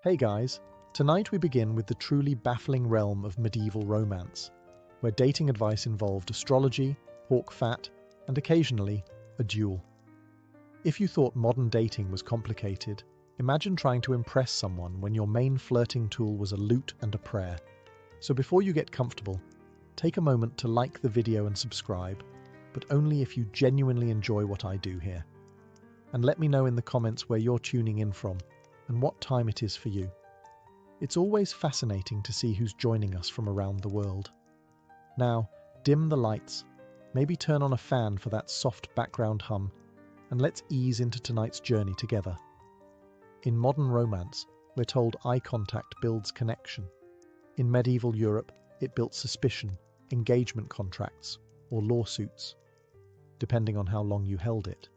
Hey guys, tonight we begin with the truly baffling realm of medieval romance, where dating advice involved astrology, pork fat, and occasionally a duel. If you thought modern dating was complicated, imagine trying to impress someone when your main flirting tool was a lute and a prayer. So before you get comfortable, take a moment to like the video and subscribe, but only if you genuinely enjoy what I do here. And let me know in the comments where you're tuning in from and what time it is for you. It's always fascinating to see who's joining us from around the world. Now, dim the lights, maybe turn on a fan for that soft background hum, and let's ease into tonight's journey together. In modern romance, we're told eye contact builds connection. In medieval Europe, it built suspicion, engagement contracts, or lawsuits, depending on how long you held it.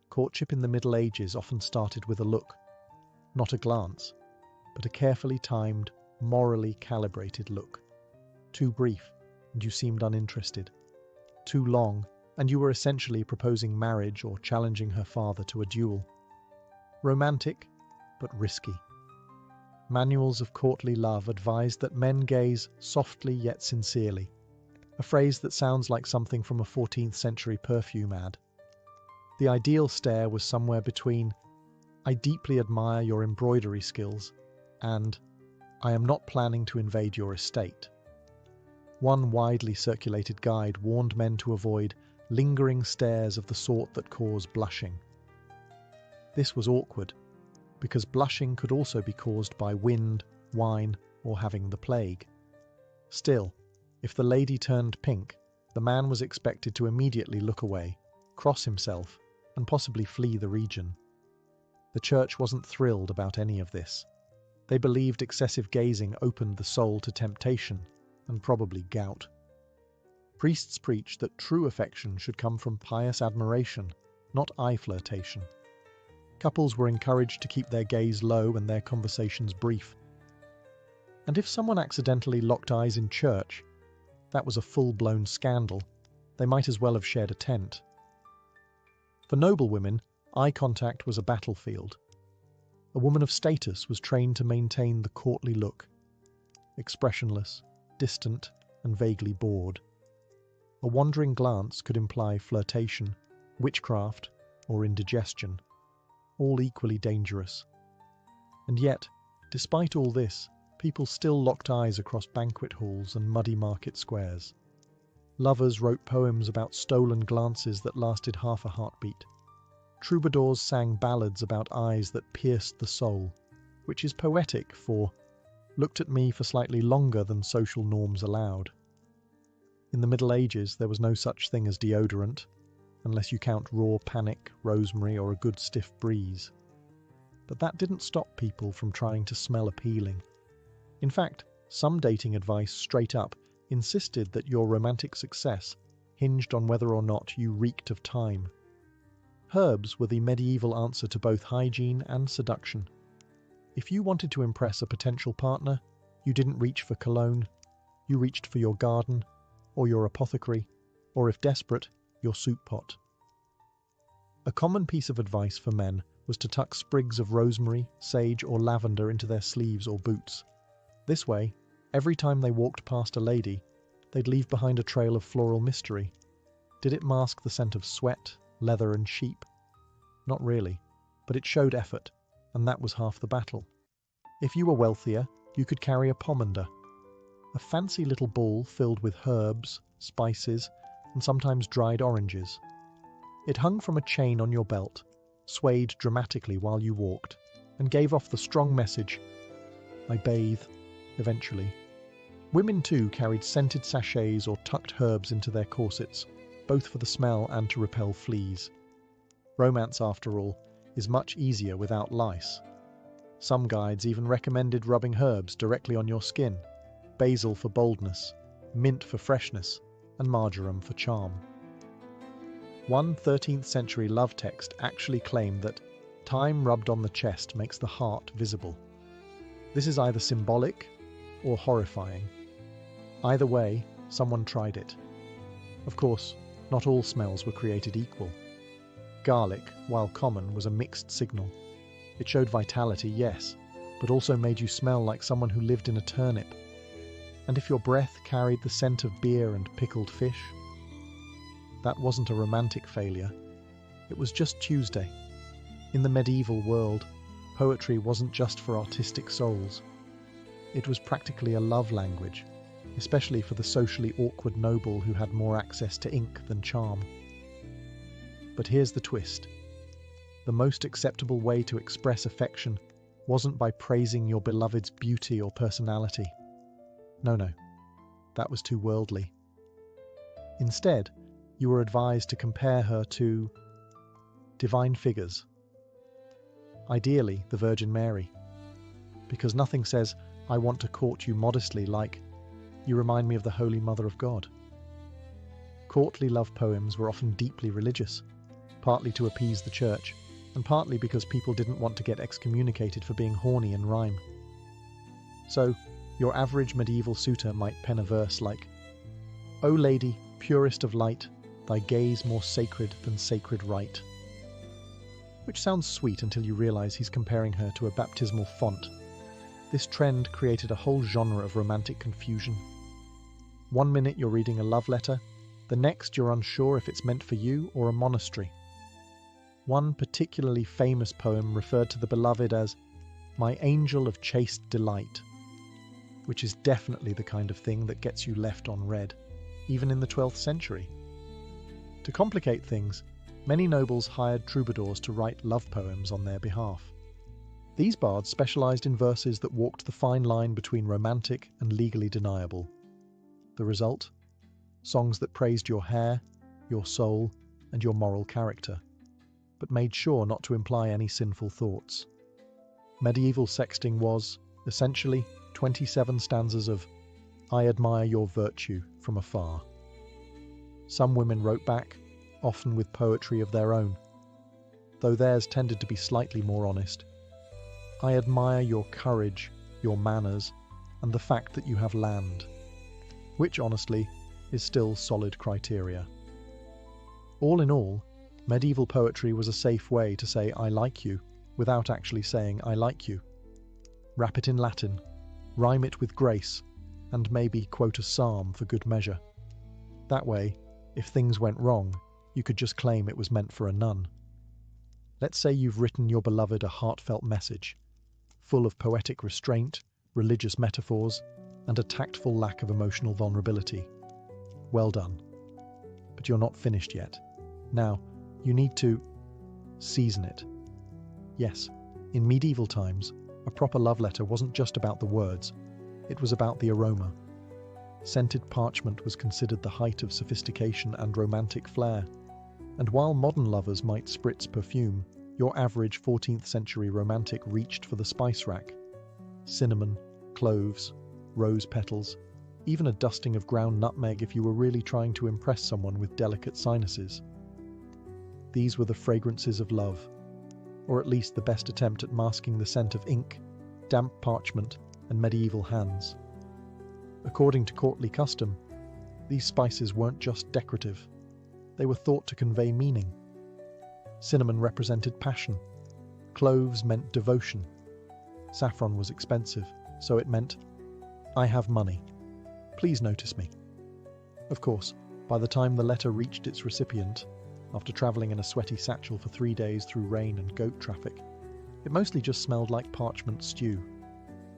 Courtship in the Middle Ages often started with a look, not a glance, but a carefully timed, morally calibrated look. Too brief, and you seemed uninterested. Too long, and you were essentially proposing marriage or challenging her father to a duel. Romantic, but risky. Manuals of courtly love advised that men gaze softly yet sincerely, a phrase that sounds like something from a 14th century perfume ad. The ideal stare was somewhere between "I deeply admire your embroidery skills" and "I am not planning to invade your estate." One widely circulated guide warned men to avoid lingering stares of the sort that cause blushing. This was awkward, because blushing could also be caused by wind, wine, or having the plague. Still, if the lady turned pink, the man was expected to immediately look away, cross himself, and possibly flee the region. The church wasn't thrilled about any of this. They believed excessive gazing opened the soul to temptation, and probably gout. Priests preached that true affection should come from pious admiration, not eye flirtation. Couples were encouraged to keep their gaze low and their conversations brief. And if someone accidentally locked eyes in church, that was a full-blown scandal. They might as well have shared a tent. For noble women, eye contact was a battlefield. A woman of status was trained to maintain the courtly look, expressionless, distant, and vaguely bored. A wandering glance could imply flirtation, witchcraft, or indigestion, all equally dangerous. And yet, despite all this, people still locked eyes across banquet halls and muddy market squares. Lovers wrote poems about stolen glances that lasted half a heartbeat. Troubadours sang ballads about eyes that pierced the soul, which is poetic for "looked at me for slightly longer than social norms allowed." In the Middle Ages, there was no such thing as deodorant, unless you count raw panic, rosemary, or a good stiff breeze. But that didn't stop people from trying to smell appealing. In fact, some dating advice straight up insisted that your romantic success hinged on whether or not you reeked of thyme. Herbs were the medieval answer to both hygiene and seduction. If you wanted to impress a potential partner, you didn't reach for cologne, you reached for your garden, or your apothecary, or if desperate, your soup pot. A common piece of advice for men was to tuck sprigs of rosemary, sage, or lavender into their sleeves or boots. This way, every time they walked past a lady, they'd leave behind a trail of floral mystery. Did it mask the scent of sweat, leather, and sheep? Not really, but it showed effort, and that was half the battle. If you were wealthier, you could carry a pomander, a fancy little ball filled with herbs, spices, and sometimes dried oranges. It hung from a chain on your belt, swayed dramatically while you walked, and gave off the strong message, "I bathe, eventually." Women too carried scented sachets or tucked herbs into their corsets, both for the smell and to repel fleas. Romance, after all, is much easier without lice. Some guides even recommended rubbing herbs directly on your skin: basil for boldness, mint for freshness, and marjoram for charm. One 13th century love text actually claimed that thyme rubbed on the chest makes the heart visible. This is either symbolic or horrifying. Either way, someone tried it. Of course, not all smells were created equal. Garlic, while common, was a mixed signal. It showed vitality, yes, but also made you smell like someone who lived in a turnip. And if your breath carried the scent of beer and pickled fish, that wasn't a romantic failure. It was just Tuesday. In the medieval world, poetry wasn't just for artistic souls. It was practically a love language, especially for the socially awkward noble who had more access to ink than charm. But here's the twist. The most acceptable way to express affection wasn't by praising your beloved's beauty or personality. No, that was too worldly. Instead, you were advised to compare her to divine figures. Ideally, the Virgin Mary. Because nothing says, "I want to court you modestly," like, "You remind me of the Holy Mother of God." Courtly love poems were often deeply religious, partly to appease the church, and partly because people didn't want to get excommunicated for being horny in rhyme. So, your average medieval suitor might pen a verse like, "O lady, purest of light, thy gaze more sacred than sacred rite." Which sounds sweet until you realise he's comparing her to a baptismal font. This trend created a whole genre of romantic confusion. One minute you're reading a love letter, the next you're unsure if it's meant for you or a monastery. One particularly famous poem referred to the beloved as "my angel of chaste delight," which is definitely the kind of thing that gets you left on red, even in the 12th century. To complicate things, many nobles hired troubadours to write love poems on their behalf. These bards specialised in verses that walked the fine line between romantic and legally deniable. The result? Songs that praised your hair, your soul, and your moral character, but made sure not to imply any sinful thoughts. Medieval sexting was, essentially, 27 stanzas of "I admire your virtue" from afar. Some women wrote back, often with poetry of their own, though theirs tended to be slightly more honest. "I admire your courage, your manners, and the fact that you have land," which, honestly, is still solid criteria. All in all, medieval poetry was a safe way to say "I like you" without actually saying "I like you." Wrap it in Latin, rhyme it with grace, and maybe quote a psalm for good measure. That way, if things went wrong, you could just claim it was meant for a nun. Let's say you've written your beloved a heartfelt message, full of poetic restraint, religious metaphors, and a tactful lack of emotional vulnerability. Well done. But you're not finished yet. Now, you need to season it. Yes, in medieval times, a proper love letter wasn't just about the words, it was about the aroma. Scented parchment was considered the height of sophistication and romantic flair. And while modern lovers might spritz perfume, your average 14th century romantic reached for the spice rack. Cinnamon, cloves, rose petals, even a dusting of ground nutmeg if you were really trying to impress someone with delicate sinuses. These were the fragrances of love, or at least the best attempt at masking the scent of ink, damp parchment, and medieval hands. According to courtly custom, these spices weren't just decorative. They were thought to convey meaning. Cinnamon represented passion. Cloves meant devotion. Saffron was expensive, so it meant, "I have money. Please notice me." Of course, by the time the letter reached its recipient, after travelling in a sweaty satchel for 3 days through rain and goat traffic, it mostly just smelled like parchment stew.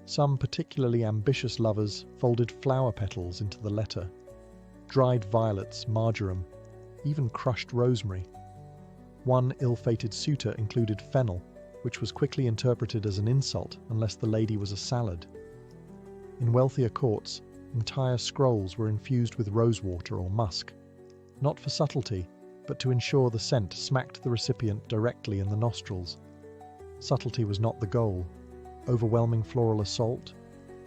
Some particularly ambitious lovers folded flower petals into the letter, dried violets, marjoram, even crushed rosemary. One ill-fated suitor included fennel, which was quickly interpreted as an insult unless the lady was a salad. In wealthier courts, entire scrolls were infused with rosewater or musk, not for subtlety, but to ensure the scent smacked the recipient directly in the nostrils. Subtlety was not the goal. Overwhelming floral assault?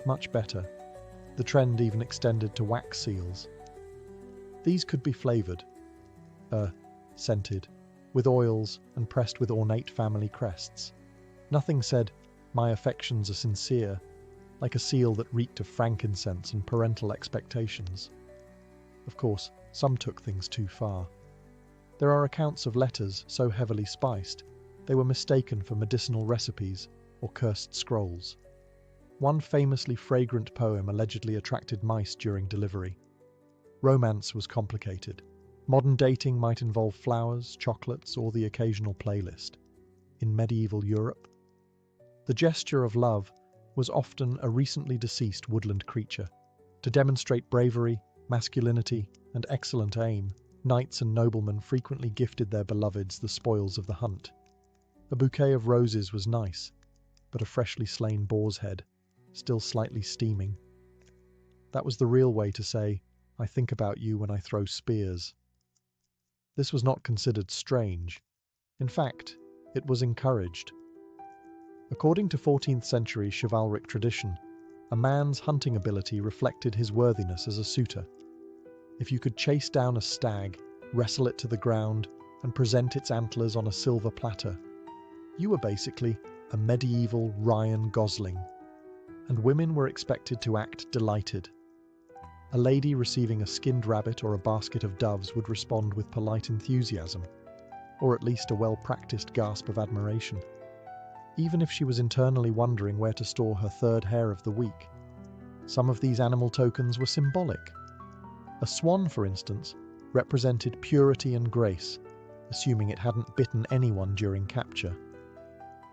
Much better. The trend even extended to wax seals. These could be flavoured, scented, with oils and pressed with ornate family crests. Nothing said, "My affections are sincere," like a seal that reeked of frankincense and parental expectations. Of course, some took things too far. There are accounts of letters so heavily spiced, they were mistaken for medicinal recipes, or cursed scrolls. One famously fragrant poem allegedly attracted mice during delivery. Romance was complicated. Modern dating might involve flowers, chocolates, or the occasional playlist. In medieval Europe, the gesture of love was often a recently deceased woodland creature. To demonstrate bravery, masculinity, and excellent aim, knights and noblemen frequently gifted their beloveds the spoils of the hunt. A bouquet of roses was nice, but a freshly slain boar's head, still slightly steaming. That was the real way to say, "I think about you when I throw spears." This was not considered strange. In fact, it was encouraged. According to 14th century chivalric tradition, a man's hunting ability reflected his worthiness as a suitor. If you could chase down a stag, wrestle it to the ground, and present its antlers on a silver platter, you were basically a medieval Ryan Gosling, and women were expected to act delighted. A lady receiving a skinned rabbit or a basket of doves would respond with polite enthusiasm, or at least a well-practiced gasp of admiration, even if she was internally wondering where to store her third hair of the week. Some of these animal tokens were symbolic. A swan, for instance, represented purity and grace, assuming it hadn't bitten anyone during capture.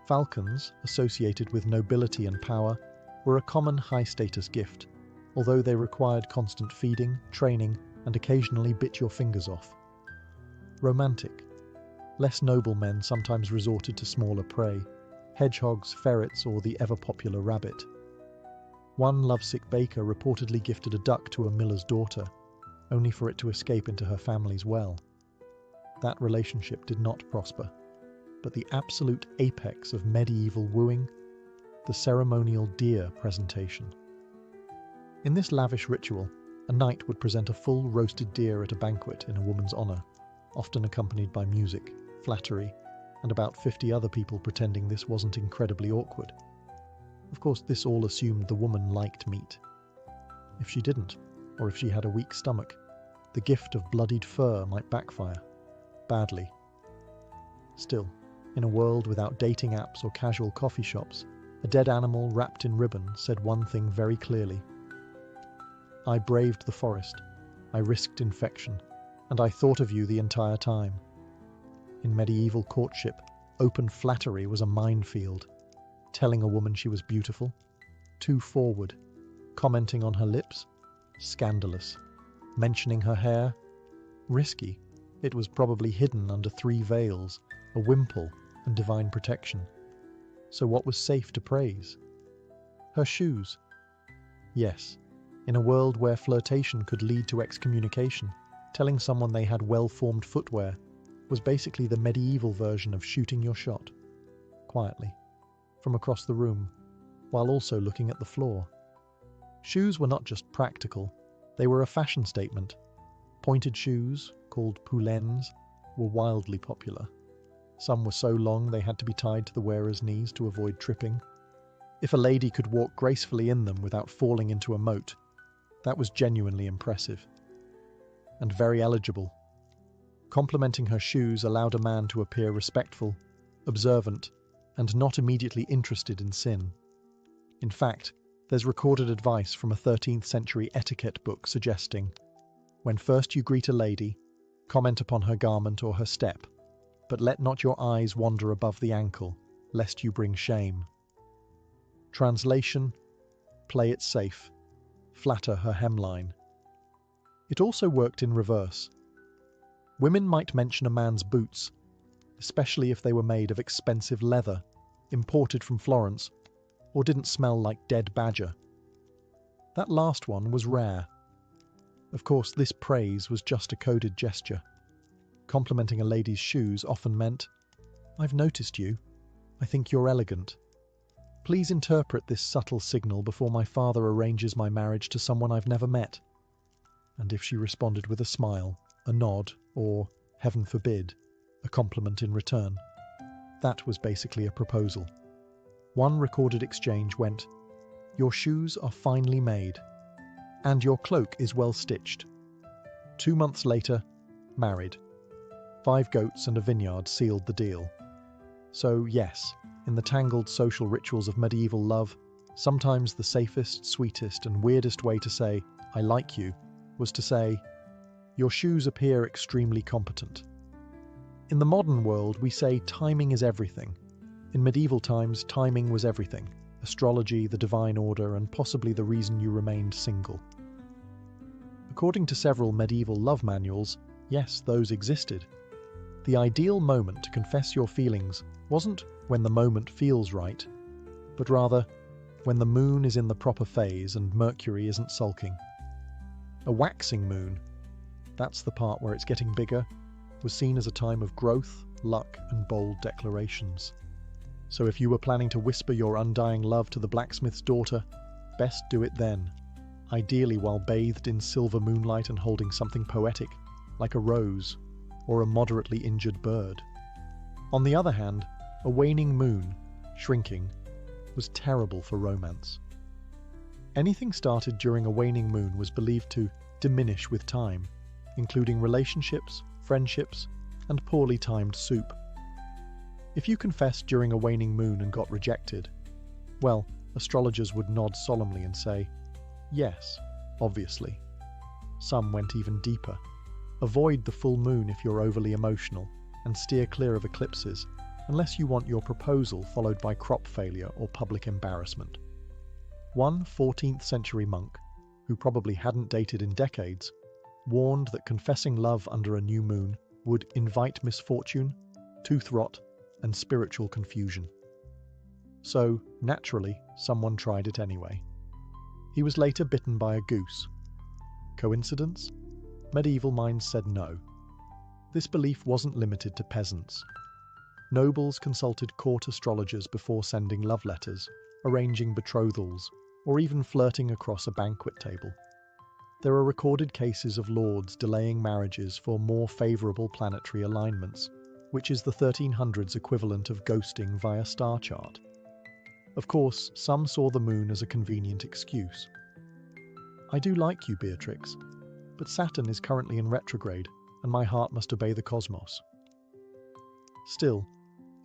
Falcons, associated with nobility and power, were a common high-status gift, although they required constant feeding, training, and occasionally bit your fingers off. Romantic. Less noble men sometimes resorted to smaller prey, hedgehogs, ferrets, or the ever-popular rabbit. One lovesick baker reportedly gifted a duck to a miller's daughter, only for it to escape into her family's well. That relationship did not prosper, but the absolute apex of medieval wooing, the ceremonial deer presentation. In this lavish ritual, a knight would present a full roasted deer at a banquet in a woman's honour, often accompanied by music, flattery, and about 50 other people pretending this wasn't incredibly awkward. Of course, this all assumed the woman liked meat. If she didn't, or if she had a weak stomach, the gift of bloodied fur might backfire. Badly. Still, in a world without dating apps or casual coffee shops, a dead animal wrapped in ribbon said one thing very clearly. I braved the forest, I risked infection, and I thought of you the entire time. In medieval courtship, open flattery was a minefield. Telling a woman she was beautiful, too forward. Commenting on her lips, scandalous. Mentioning her hair, risky. It was probably hidden under 3 veils, a wimple, and divine protection. So what was safe to praise? Her shoes. Yes, in a world where flirtation could lead to excommunication, telling someone they had well-formed footwear was basically the medieval version of shooting your shot, quietly, from across the room, while also looking at the floor. Shoes were not just practical, they were a fashion statement. Pointed shoes, called poulaines, were wildly popular. Some were so long they had to be tied to the wearer's knees to avoid tripping. If a lady could walk gracefully in them without falling into a moat, that was genuinely impressive. And very eligible. Complimenting her shoes allowed a man to appear respectful, observant, and not immediately interested in sin. In fact, there's recorded advice from a 13th century etiquette book suggesting, when first you greet a lady, comment upon her garment or her step, but let not your eyes wander above the ankle, lest you bring shame. Translation: play it safe, flatter her hemline. It also worked in reverse. Women might mention a man's boots, especially if they were made of expensive leather, imported from Florence, or didn't smell like dead badger. That last one was rare. Of course, this praise was just a coded gesture. Complimenting a lady's shoes often meant, "I've noticed you. I think you're elegant. Please interpret this subtle signal before my father arranges my marriage to someone I've never met." And if she responded with a smile, a nod, or, heaven forbid, a compliment in return, that was basically a proposal. One recorded exchange went, "Your shoes are finely made, and your cloak is well stitched." 2 months later, married. 5 goats and a vineyard sealed the deal. So yes, in the tangled social rituals of medieval love, sometimes the safest, sweetest, and weirdest way to say, "I like you," was to say, "Your shoes appear extremely competent." In the modern world, we say timing is everything. In medieval times, timing was everything. Astrology, the divine order, and possibly the reason you remained single. According to several medieval love manuals, yes, those existed. The ideal moment to confess your feelings wasn't when the moment feels right, but rather when the moon is in the proper phase and Mercury isn't sulking. A waxing moon, that's the part where it's getting bigger, was seen as a time of growth, luck, and bold declarations. So if you were planning to whisper your undying love to the blacksmith's daughter, best do it then, ideally while bathed in silver moonlight and holding something poetic, like a rose or a moderately injured bird. On the other hand, a waning moon, shrinking, was terrible for romance. Anything started during a waning moon was believed to diminish with time, including relationships, friendships, and poorly timed soup. If you confessed during a waning moon and got rejected, well, astrologers would nod solemnly and say, "Yes, obviously." Some went even deeper. Avoid the full moon if you're overly emotional, and steer clear of eclipses, unless you want your proposal followed by crop failure or public embarrassment. One 14th century monk, who probably hadn't dated in decades, warned that confessing love under a new moon would invite misfortune, tooth rot, and spiritual confusion. So, naturally, someone tried it anyway. He was later bitten by a goose. Coincidence? Medieval minds said no. This belief wasn't limited to peasants. Nobles consulted court astrologers before sending love letters, arranging betrothals, or even flirting across a banquet table. There are recorded cases of lords delaying marriages for more favourable planetary alignments, which is the 1300s equivalent of ghosting via star chart. Of course, some saw the moon as a convenient excuse. "I do like you, Beatrix, but Saturn is currently in retrograde, and my heart must obey the cosmos." Still,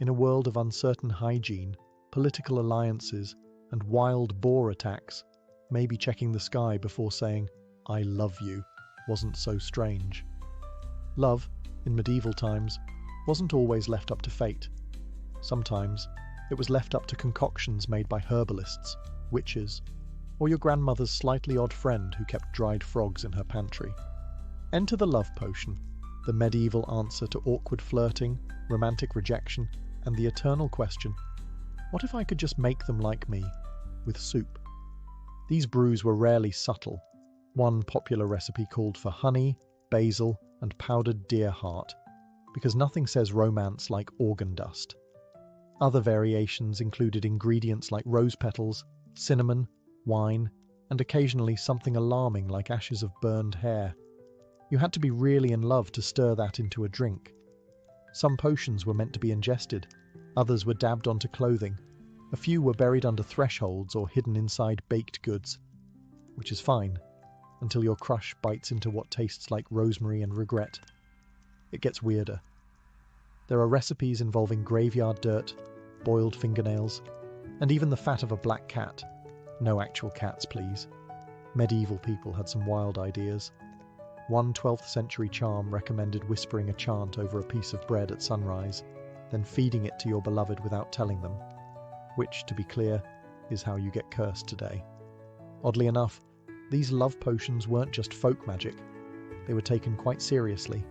in a world of uncertain hygiene, political alliances, and wild boar attacks, maybe checking the sky before saying, "I love you," wasn't so strange. Love, in medieval times, wasn't always left up to fate. Sometimes, it was left up to concoctions made by herbalists, witches, or your grandmother's slightly odd friend who kept dried frogs in her pantry. Enter the love potion, the medieval answer to awkward flirting, romantic rejection, and the eternal question, what if I could just make them like me, with soup? These brews were rarely subtle. One popular recipe called for honey, basil, and powdered deer heart, because nothing says romance like organ dust. Other variations included ingredients like rose petals, cinnamon, wine, and occasionally something alarming like ashes of burned hair. You had to be really in love to stir that into a drink. Some potions were meant to be ingested, others were dabbed onto clothing, a few were buried under thresholds or hidden inside baked goods, which is fine, until your crush bites into what tastes like rosemary and regret. It gets weirder. There are recipes involving graveyard dirt, boiled fingernails, and even the fat of a black cat. No actual cats, please. Medieval people had some wild ideas. One 12th century charm recommended whispering a chant over a piece of bread at sunrise, then feeding it to your beloved without telling them, which, to be clear, is how you get cursed today. Oddly enough, these love potions weren't just folk magic. They were taken quite seriously.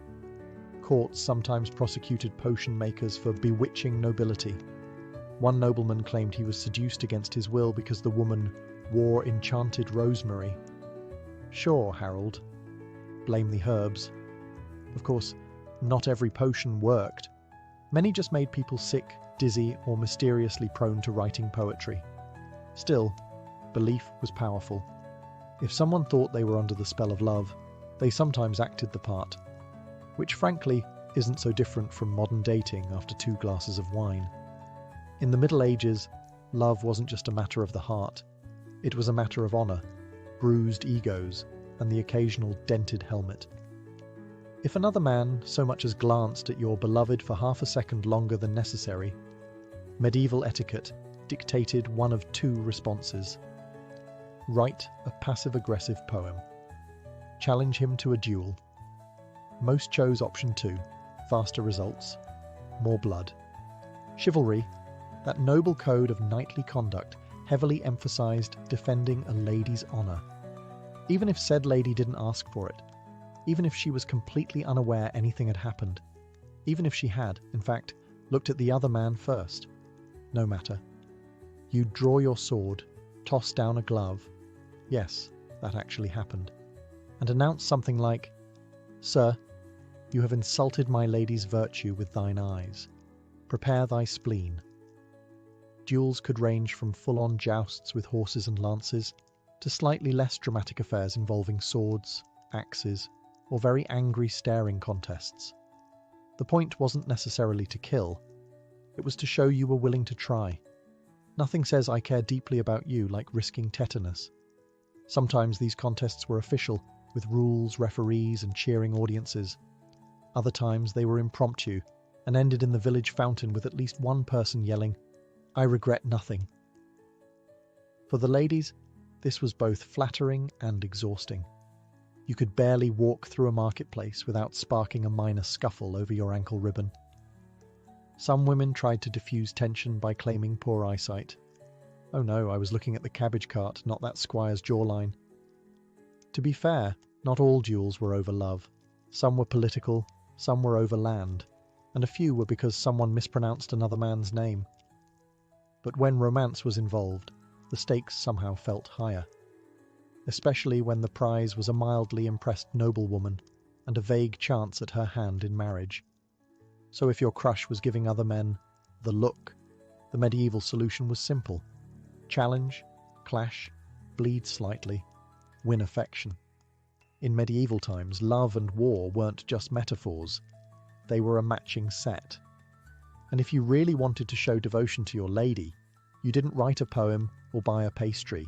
Courts sometimes prosecuted potion makers for bewitching nobility. One nobleman claimed he was seduced against his will because the woman wore enchanted rosemary. Sure, Harold. Blame the herbs. Of course, not every potion worked. Many just made people sick, dizzy, or mysteriously prone to writing poetry. Still, belief was powerful. If someone thought they were under the spell of love, they sometimes acted the part, which frankly isn't so different from modern dating after 2 glasses of wine. In the Middle Ages, love wasn't just a matter of the heart. It was a matter of honour, bruised egos, and the occasional dented helmet. If another man so much as glanced at your beloved for half a second longer than necessary, Medieval etiquette dictated one of two responses. Write a passive-aggressive poem. Challenge him to a duel. Most chose option 2, faster results, more blood. Chivalry, that noble code of knightly conduct, heavily emphasized defending a lady's honor. Even if said lady didn't ask for it, even if she was completely unaware anything had happened, even if she had, in fact, looked at the other man first, no matter. You'd draw your sword, toss down a glove, yes, that actually happened, and announce something like, "Sir, you have insulted my lady's virtue with thine eyes. Prepare thy spleen." Duels could range from full-on jousts with horses and lances to slightly less dramatic affairs involving swords, axes, or very angry staring contests. The point wasn't necessarily to kill, it was to show you were willing to try. Nothing says I care deeply about you like risking tetanus. Sometimes these contests were official, with rules, referees, and cheering audiences. Other times they were impromptu and ended in the village fountain with at least one person yelling, "I regret nothing." For the ladies, this was both flattering and exhausting. You could barely walk through a marketplace without sparking a minor scuffle over your ankle ribbon. Some women tried to diffuse tension by claiming poor eyesight. "Oh no, I was looking at the cabbage cart, not that squire's jawline." To be fair, not all duels were over love. Some were political, some were over land, and a few were because someone mispronounced another man's name. But when romance was involved, the stakes somehow felt higher. Especially when the prize was a mildly impressed noblewoman and a vague chance at her hand in marriage. So if your crush was giving other men the look, the medieval solution was simple. Challenge, clash, bleed slightly, win affection. In medieval times, love and war weren't just metaphors, they were a matching set. And if you really wanted to show devotion to your lady, you didn't write a poem or buy a pastry.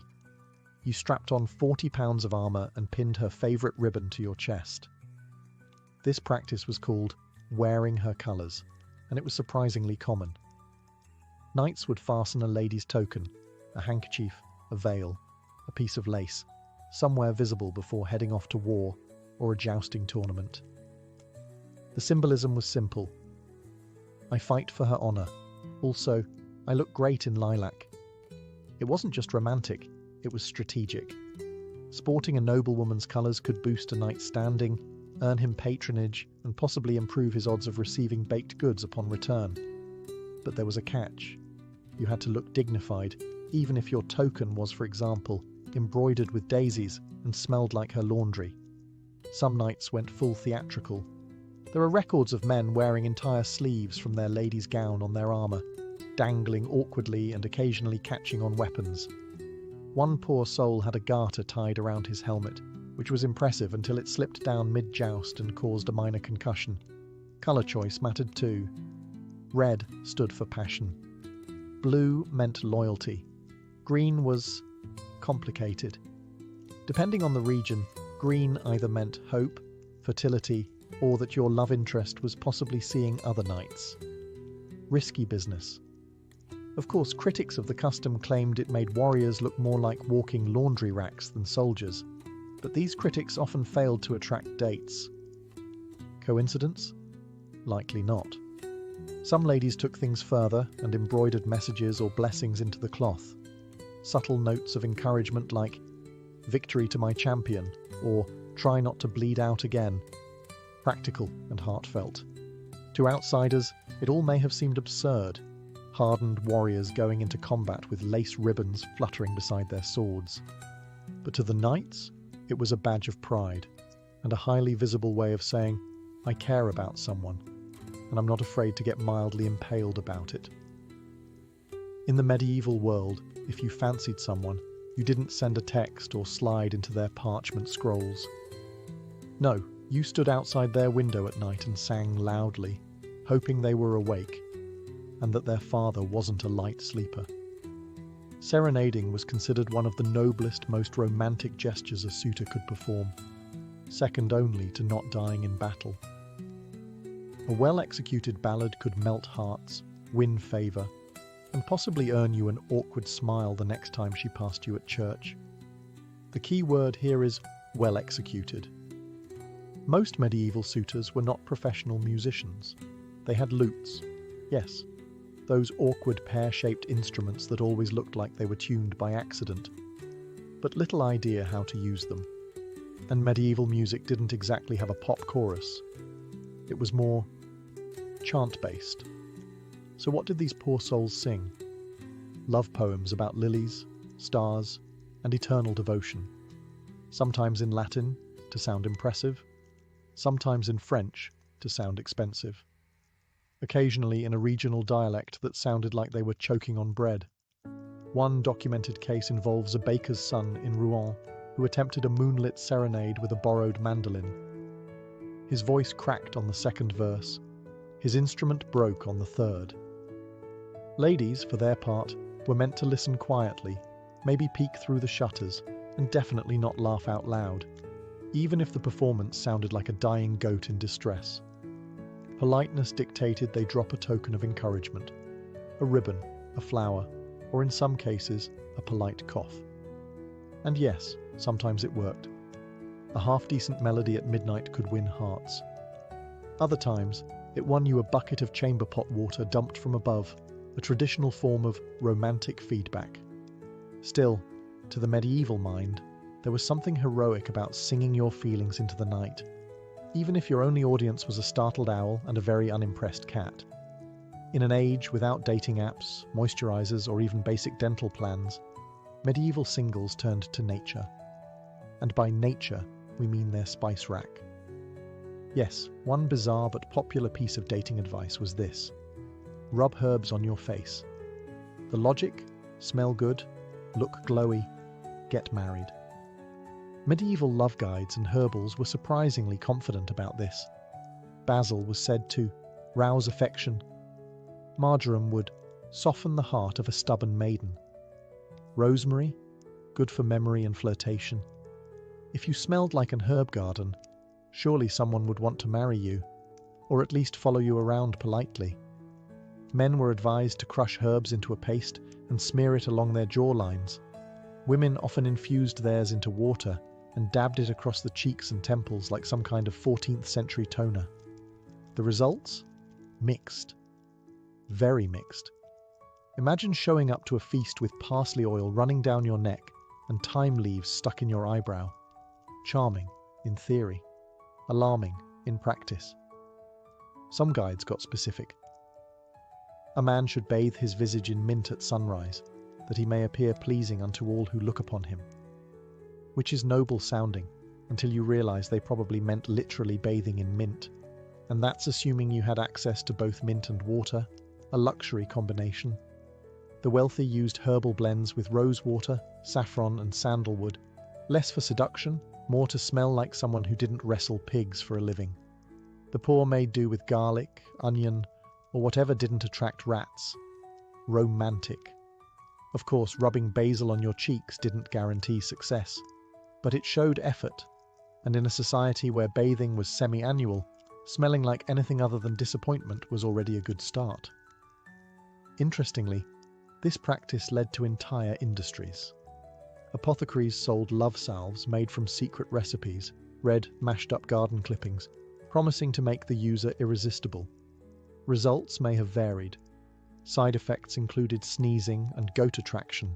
You strapped on 40 pounds of armour and pinned her favourite ribbon to your chest. This practice was called wearing her colours, and it was surprisingly common. Knights would fasten a lady's token, a handkerchief, a veil, a piece of lace, somewhere visible before heading off to war or a jousting tournament. The symbolism was simple. I fight for her honour. Also, I look great in lilac. It wasn't just romantic, it was strategic. Sporting a noblewoman's colours could boost a knight's standing, earn him patronage, and possibly improve his odds of receiving baked goods upon return. But there was a catch. You had to look dignified, even if your token was, for example, embroidered with daisies and smelled like her laundry. Some knights went full theatrical. There are records of men wearing entire sleeves from their lady's gown on their armour, dangling awkwardly and occasionally catching on weapons. One poor soul had a garter tied around his helmet, which was impressive until it slipped down mid-joust and caused a minor concussion. Colour choice mattered too. Red stood for passion. Blue meant loyalty. Green was complicated. Depending on the region, green either meant hope, fertility, or that your love interest was possibly seeing other knights. Risky business. Of course, critics of the custom claimed it made warriors look more like walking laundry racks than soldiers, but these critics often failed to attract dates. Coincidence? Likely not. Some ladies took things further and embroidered messages or blessings into the cloth. Subtle notes of encouragement like, "Victory to my champion," or "Try not to bleed out again." Practical and heartfelt. To outsiders, it all may have seemed absurd. Hardened warriors going into combat with lace ribbons fluttering beside their swords. But to the knights, it was a badge of pride, and a highly visible way of saying, "I care about someone, and I'm not afraid to get mildly impaled about it." In the medieval world, if you fancied someone, you didn't send a text or slide into their parchment scrolls. No, you stood outside their window at night and sang loudly, hoping they were awake, and that their father wasn't a light sleeper. Serenading was considered one of the noblest, most romantic gestures a suitor could perform, second only to not dying in battle. A well-executed ballad could melt hearts, win favour, and possibly earn you an awkward smile the next time she passed you at church. The key word here is well executed. Most medieval suitors were not professional musicians. They had lutes, yes, those awkward pear-shaped instruments that always looked like they were tuned by accident, but little idea how to use them. And medieval music didn't exactly have a pop chorus. It was more chant-based. So what did these poor souls sing? Love poems about lilies, stars, and eternal devotion. Sometimes in Latin, to sound impressive. Sometimes in French, to sound expensive. Occasionally in a regional dialect that sounded like they were choking on bread. One documented case involves a baker's son in Rouen who attempted a moonlit serenade with a borrowed mandolin. His voice cracked on the second verse. His instrument broke on the third. Ladies, for their part, were meant to listen quietly, maybe peek through the shutters, and definitely not laugh out loud, even if the performance sounded like a dying goat in distress. Politeness dictated they drop a token of encouragement, a ribbon, a flower, or in some cases, a polite cough. And yes, sometimes it worked. A half-decent melody at midnight could win hearts. Other times, it won you a bucket of chamber pot water dumped from above, a traditional form of romantic feedback. Still, to the medieval mind, there was something heroic about singing your feelings into the night, even if your only audience was a startled owl and a very unimpressed cat. In an age without dating apps, moisturizers, or even basic dental plans, medieval singles turned to nature. And by nature, we mean their spice rack. Yes, one bizarre but popular piece of dating advice was this: rub herbs on your face. The logic? Smell good, look glowy, get married. Medieval love guides and herbals were surprisingly confident about this. Basil was said to rouse affection. Marjoram would soften the heart of a stubborn maiden. Rosemary, good for memory and flirtation. If you smelled like an herb garden, surely someone would want to marry you, or at least follow you around politely. Men were advised to crush herbs into a paste and smear it along their jawlines. Women often infused theirs into water and dabbed it across the cheeks and temples like some kind of 14th century toner. The results? Mixed. Very mixed. Imagine showing up to a feast with parsley oil running down your neck and thyme leaves stuck in your eyebrow. Charming, in theory. Alarming, in practice. Some guides got specific. A man should bathe his visage in mint at sunrise, that he may appear pleasing unto all who look upon him. Which is noble sounding, until you realize they probably meant literally bathing in mint, and that's assuming you had access to both mint and water, a luxury combination. The wealthy used herbal blends with rose water, saffron, and sandalwood, less for seduction, more to smell like someone who didn't wrestle pigs for a living. The poor made do with garlic, onion, or whatever didn't attract rats. Romantic. Of course, rubbing basil on your cheeks didn't guarantee success, but it showed effort, and in a society where bathing was semi-annual, smelling like anything other than disappointment was already a good start. Interestingly, this practice led to entire industries. Apothecaries sold love salves made from secret recipes, red, mashed-up garden clippings, promising to make the user irresistible. Results may have varied. Side effects included sneezing and goat attraction.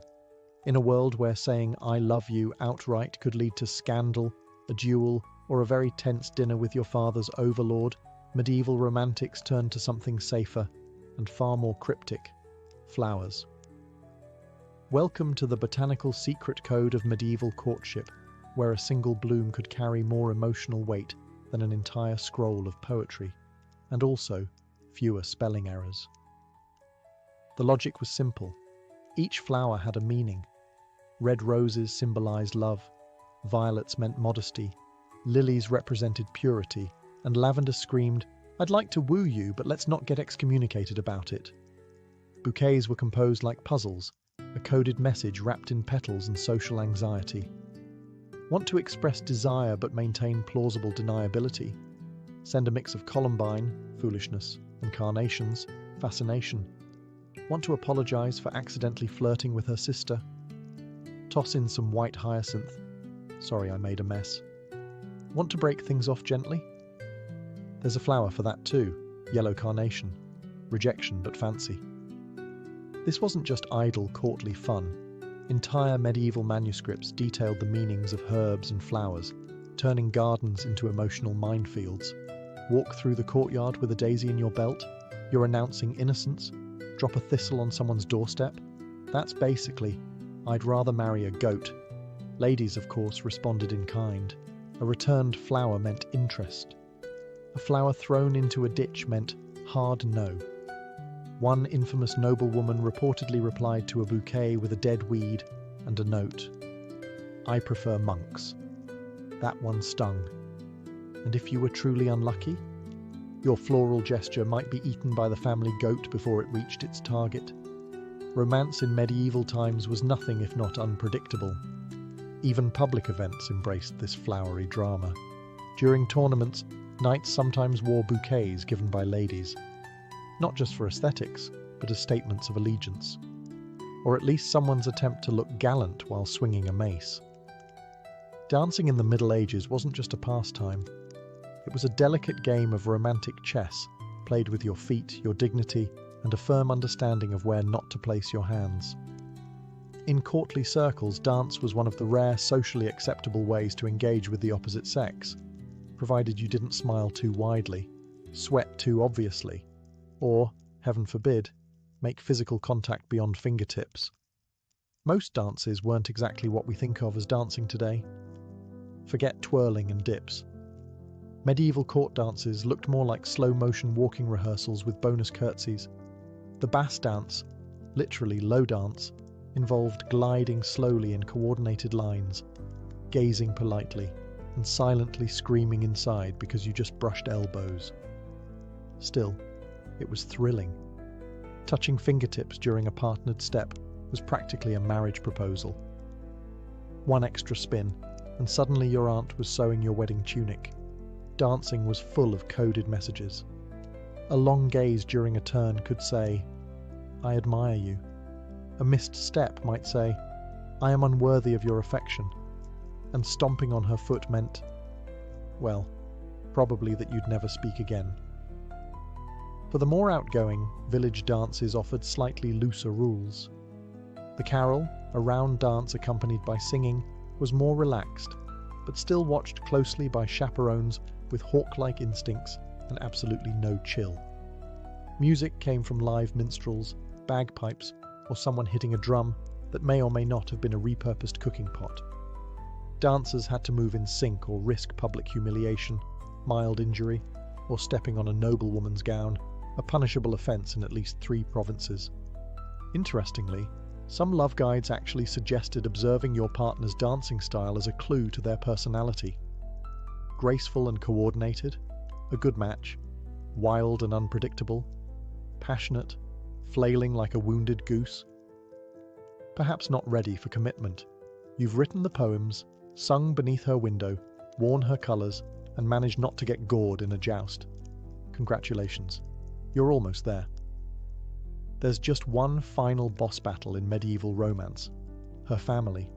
In a world where saying "I love you" outright could lead to scandal, a duel, or a very tense dinner with your father's overlord, medieval romantics turned to something safer and far more cryptic: flowers. Welcome to the botanical secret code of medieval courtship, where a single bloom could carry more emotional weight than an entire scroll of poetry, and also fewer spelling errors. The logic was simple. Each flower had a meaning. Red roses symbolized love, violets meant modesty, lilies represented purity, and lavender screamed, "I'd like to woo you, but let's not get excommunicated about it." Bouquets were composed like puzzles, a coded message wrapped in petals and social anxiety. Want to express desire but maintain plausible deniability? Send a mix of columbine, foolishness, and carnations, fascination. Want to apologize for accidentally flirting with her sister? Toss in some white hyacinth. Sorry, I made a mess. Want to break things off gently? There's a flower for that too, yellow carnation. Rejection but fancy. This wasn't just idle, courtly fun. Entire medieval manuscripts detailed the meanings of herbs and flowers, turning gardens into emotional minefields. Walk through the courtyard with a daisy in your belt? You're announcing innocence? Drop a thistle on someone's doorstep? That's basically, I'd rather marry a goat. Ladies, of course, responded in kind. A returned flower meant interest. A flower thrown into a ditch meant hard no. One infamous noblewoman reportedly replied to a bouquet with a dead weed and a note. I prefer monks. That one stung. And if you were truly unlucky, your floral gesture might be eaten by the family goat before it reached its target. Romance in medieval times was nothing if not unpredictable. Even public events embraced this flowery drama. During tournaments, knights sometimes wore bouquets given by ladies, not just for aesthetics, but as statements of allegiance, or at least someone's attempt to look gallant while swinging a mace. Dancing in the Middle Ages wasn't just a pastime. It was a delicate game of romantic chess, played with your feet, your dignity, and a firm understanding of where not to place your hands. In courtly circles, dance was one of the rare socially acceptable ways to engage with the opposite sex, provided you didn't smile too widely, sweat too obviously, or, heaven forbid, make physical contact beyond fingertips. Most dances weren't exactly what we think of as dancing today. Forget twirling and dips. Medieval court dances looked more like slow-motion walking rehearsals with bonus curtsies. The Bass dance, literally low dance, involved gliding slowly in coordinated lines, gazing politely, and silently screaming inside because you just brushed elbows. Still, it was thrilling. Touching fingertips during a partnered step was practically a marriage proposal. One extra spin, and suddenly your aunt was sewing your wedding tunic. Dancing was full of coded messages. A long gaze during a turn could say, I admire you. A missed step might say, I am unworthy of your affection. And stomping on her foot meant, well, probably that you'd never speak again. For the more outgoing, village dances offered slightly looser rules. The carol, a round dance accompanied by singing, was more relaxed, but still watched closely by chaperones with hawk-like instincts and absolutely no chill. Music came from live minstrels, bagpipes, or someone hitting a drum that may or may not have been a repurposed cooking pot. Dancers had to move in sync or risk public humiliation, mild injury, or stepping on a noblewoman's gown, a punishable offence in at least 3 provinces. Interestingly, some love guides actually suggested observing your partner's dancing style as a clue to their personality. Graceful and coordinated, a good match. Wild and unpredictable, passionate, flailing like a wounded goose. Perhaps not ready for commitment. You've written the poems, sung beneath her window, worn her colours, and managed not to get gored in a joust. Congratulations. You're almost there. There's just one final boss battle in medieval romance: her family.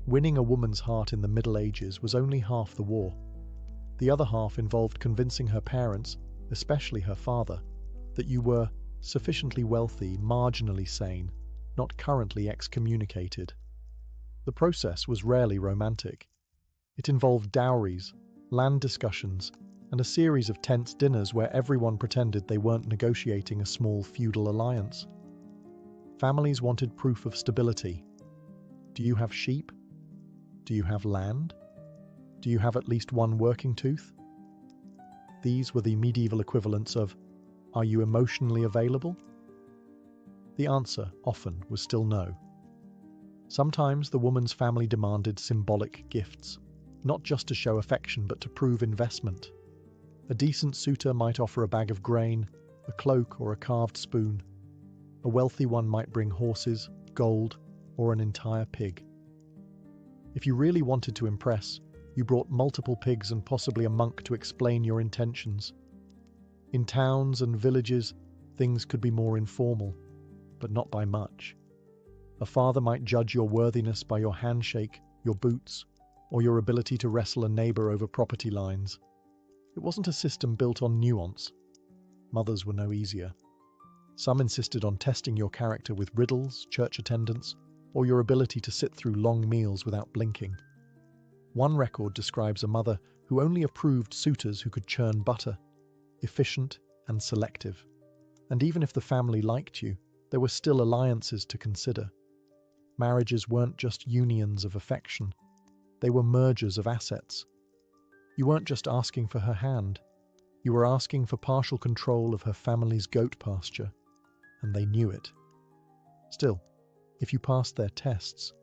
Winning a woman's heart in the Middle Ages was only half the war. The other half involved convincing her parents, especially her father, that you were sufficiently wealthy, marginally sane, not currently excommunicated. The process was rarely romantic. It involved dowries, land discussions, and a series of tense dinners where everyone pretended they weren't negotiating a small feudal alliance. Families wanted proof of stability. Do you have sheep? Do you have land? Do you have at least one working tooth? These were the medieval equivalents of, are you emotionally available? The answer, often, was still no. Sometimes the woman's family demanded symbolic gifts, not just to show affection but to prove investment. A decent suitor might offer a bag of grain, a cloak, or a carved spoon. A wealthy one might bring horses, gold, or an entire pig. If you really wanted to impress, you brought multiple pigs and possibly a monk to explain your intentions. In towns and villages, things could be more informal. but not by much. A father might judge your worthiness by your handshake, your boots, or your ability to wrestle a neighbor over property lines. It wasn't a system built on nuance. Mothers were no easier. Some insisted on testing your character with riddles, church attendance, or your ability to sit through long meals without blinking. One record describes a mother who only approved suitors who could churn butter, efficient and selective. And even if the family liked you, there were still alliances to consider. Marriages weren't just unions of affection. They were mergers of assets. You weren't just asking for her hand. You were asking for partial control of her family's goat pasture, and they knew it. Still, if you passed their tests,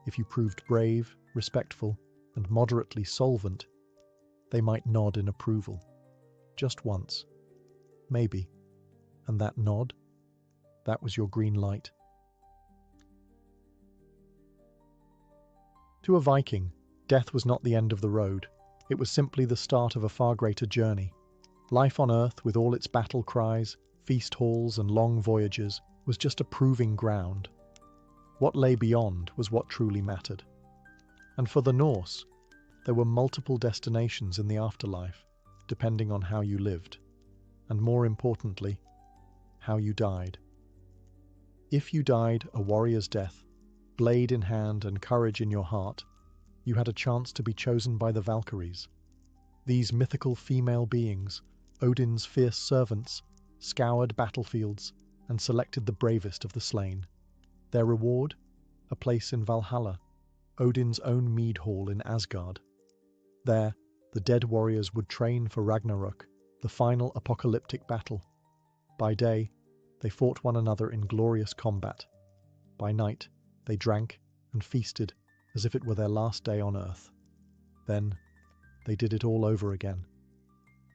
if you proved brave, respectful, and moderately solvent, they might nod in approval. Just once. Maybe. And that nod? That was your green light. To a Viking, death was not the end of the road. It was simply the start of a far greater journey. Life on Earth, with all its battle cries, feast halls, and long voyages, was just a proving ground. What lay beyond was what truly mattered. And for the Norse, there were multiple destinations in the afterlife, depending on how you lived, and more importantly, how you died. If you died a warrior's death, blade in hand and courage in your heart, you had a chance to be chosen by the Valkyries. These mythical female beings, Odin's fierce servants, scoured battlefields and selected the bravest of the slain. Their reward? A place in Valhalla, Odin's own mead hall in Asgard. There, the dead warriors would train for Ragnarok, the final apocalyptic battle. By day, they fought one another in glorious combat. By night, they drank and feasted as if it were their last day on Earth. Then, they did it all over again.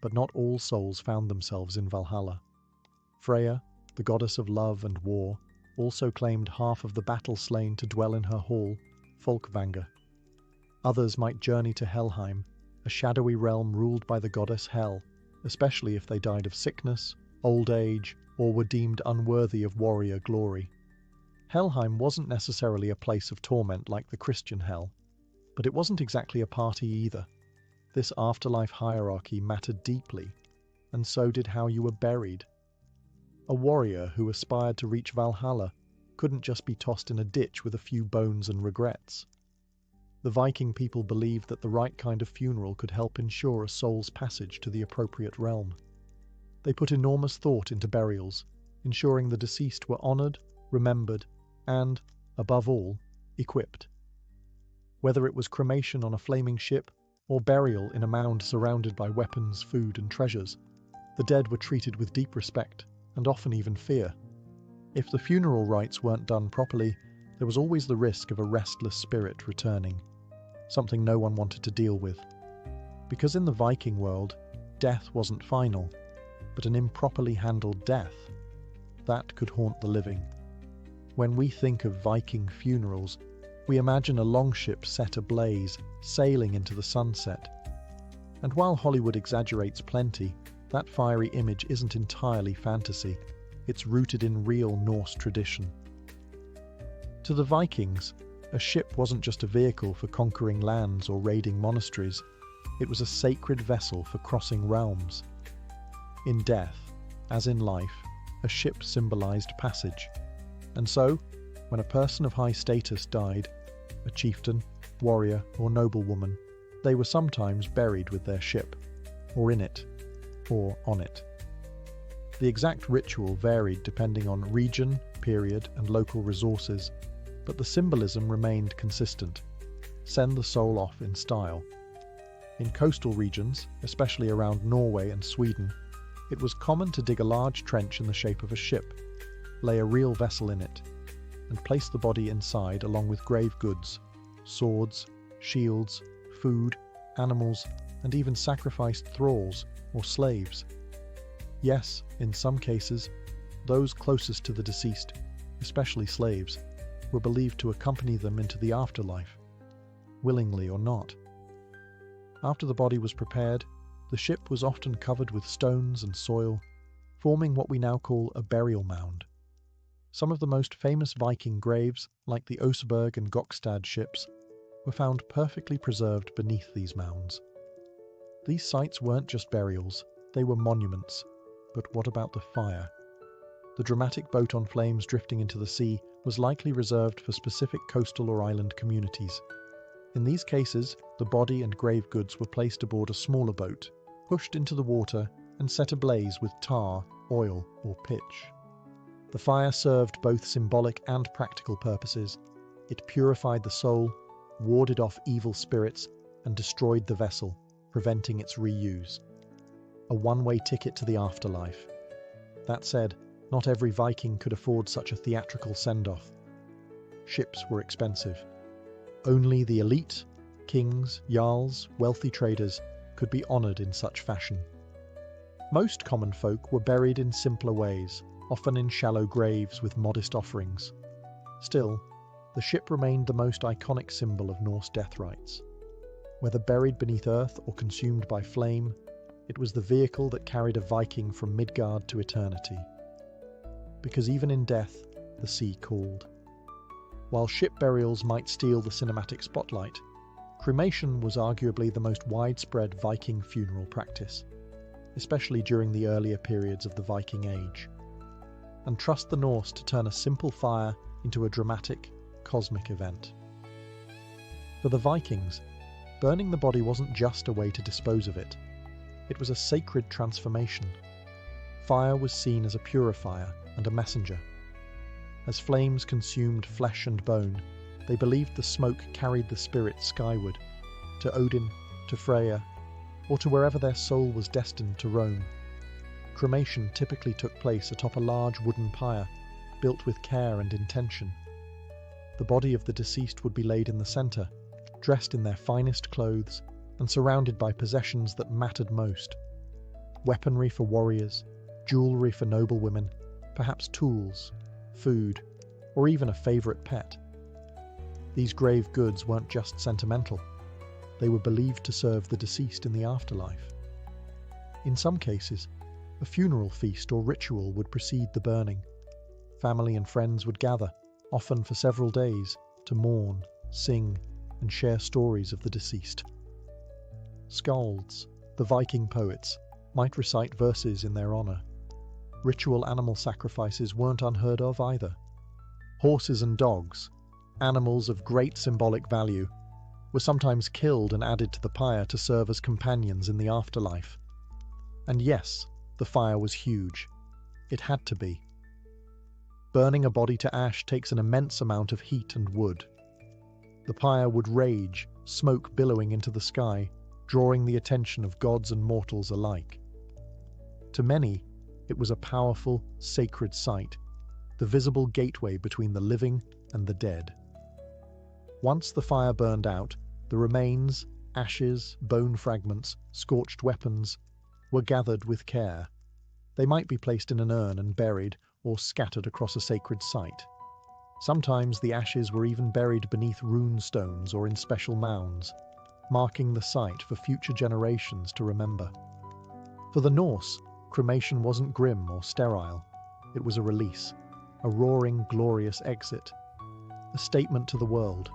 But not all souls found themselves in Valhalla. Freya, the goddess of love and war, also claimed half of the battle slain to dwell in her hall, Folkvanga. Others might journey to Helheim, a shadowy realm ruled by the goddess Hel, especially if they died of sickness, old age, or were deemed unworthy of warrior glory. Helheim wasn't necessarily a place of torment like the Christian hell, but it wasn't exactly a party either. This afterlife hierarchy mattered deeply, and so did how you were buried. A warrior who aspired to reach Valhalla couldn't just be tossed in a ditch with a few bones and regrets. The Viking people believed that the right kind of funeral could help ensure a soul's passage to the appropriate realm. They put enormous thought into burials, ensuring the deceased were honoured, remembered, and, above all, equipped. Whether it was cremation on a flaming ship or burial in a mound surrounded by weapons, food, and treasures, the dead were treated with deep respect and often even fear. If the funeral rites weren't done properly, there was always the risk of a restless spirit returning, something no one wanted to deal with. Because in the Viking world, death wasn't final, but an improperly handled death, that could haunt the living. When we think of Viking funerals, we imagine a longship set ablaze, sailing into the sunset. And while Hollywood exaggerates plenty, that fiery image isn't entirely fantasy. It's rooted in real Norse tradition. To the Vikings, a ship wasn't just a vehicle for conquering lands or raiding monasteries. It was a sacred vessel for crossing realms. In death, as in life, a ship symbolized passage. And so, when a person of high status died, a chieftain, warrior, or noblewoman, they were sometimes buried with their ship, or in it, or on it. The exact ritual varied depending on region, period, and local resources, but the symbolism remained consistent. Send the soul off in style. In coastal regions, especially around Norway and Sweden, it was common to dig a large trench in the shape of a ship, lay a real vessel in it, and place the body inside along with grave goods, swords, shields, food, animals, and even sacrificed thralls or slaves. Yes, in some cases, those closest to the deceased, especially slaves, were believed to accompany them into the afterlife, willingly or not. After the body was prepared, the ship was often covered with stones and soil, forming what we now call a burial mound. Some of the most famous Viking graves, like the Oseberg and Gokstad ships, were found perfectly preserved beneath these mounds. These sites weren't just burials, they were monuments. But what about the fire? The dramatic boat on flames drifting into the sea was likely reserved for specific coastal or island communities. In these cases, the body and grave goods were placed aboard a smaller boat, pushed into the water, and set ablaze with tar, oil, or pitch. The fire served both symbolic and practical purposes. It purified the soul, warded off evil spirits, and destroyed the vessel, preventing its reuse. A one-way ticket to the afterlife. That said, not every Viking could afford such a theatrical send-off. Ships were expensive. Only the elite, kings, jarls, wealthy traders, could be honoured in such fashion. Most common folk were buried in simpler ways, often in shallow graves with modest offerings. Still, the ship remained the most iconic symbol of Norse death rites. Whether buried beneath earth or consumed by flame, it was the vehicle that carried a Viking from Midgard to eternity. Because even in death, the sea called. While ship burials might steal the cinematic spotlight, cremation was arguably the most widespread Viking funeral practice, especially during the earlier periods of the Viking Age. And trust the Norse to turn a simple fire into a dramatic, cosmic event. For the Vikings, burning the body wasn't just a way to dispose of it. It was a sacred transformation. Fire was seen as a purifier and a messenger. As flames consumed flesh and bone, they believed the smoke carried the spirits skyward, to Odin, to Freya, or to wherever their soul was destined to roam. Cremation typically took place atop a large wooden pyre, built with care and intention. The body of the deceased would be laid in the centre, dressed in their finest clothes, and surrounded by possessions that mattered most. Weaponry for warriors, jewellery for noblewomen, perhaps tools, food, or even a favourite pet. These grave goods weren't just sentimental. They were believed to serve the deceased in the afterlife. In some cases, a funeral feast or ritual would precede the burning. Family and friends would gather, often for several days, to mourn, sing, and share stories of the deceased. Skalds, the Viking poets, might recite verses in their honour. Ritual animal sacrifices weren't unheard of either. Horses and dogs, animals of great symbolic value, were sometimes killed and added to the pyre to serve as companions in the afterlife. And yes, the fire was huge. It had to be. Burning a body to ash takes an immense amount of heat and wood. The pyre would rage, smoke billowing into the sky, drawing the attention of gods and mortals alike. To many, it was a powerful, sacred sight, the visible gateway between the living and the dead. Once the fire burned out, the remains, ashes, bone fragments, scorched weapons, were gathered with care. They might be placed in an urn and buried, or scattered across a sacred site. Sometimes the ashes were even buried beneath rune stones or in special mounds, marking the site for future generations to remember. For the Norse, cremation wasn't grim or sterile. It was a release, a roaring, glorious exit, a statement to the world.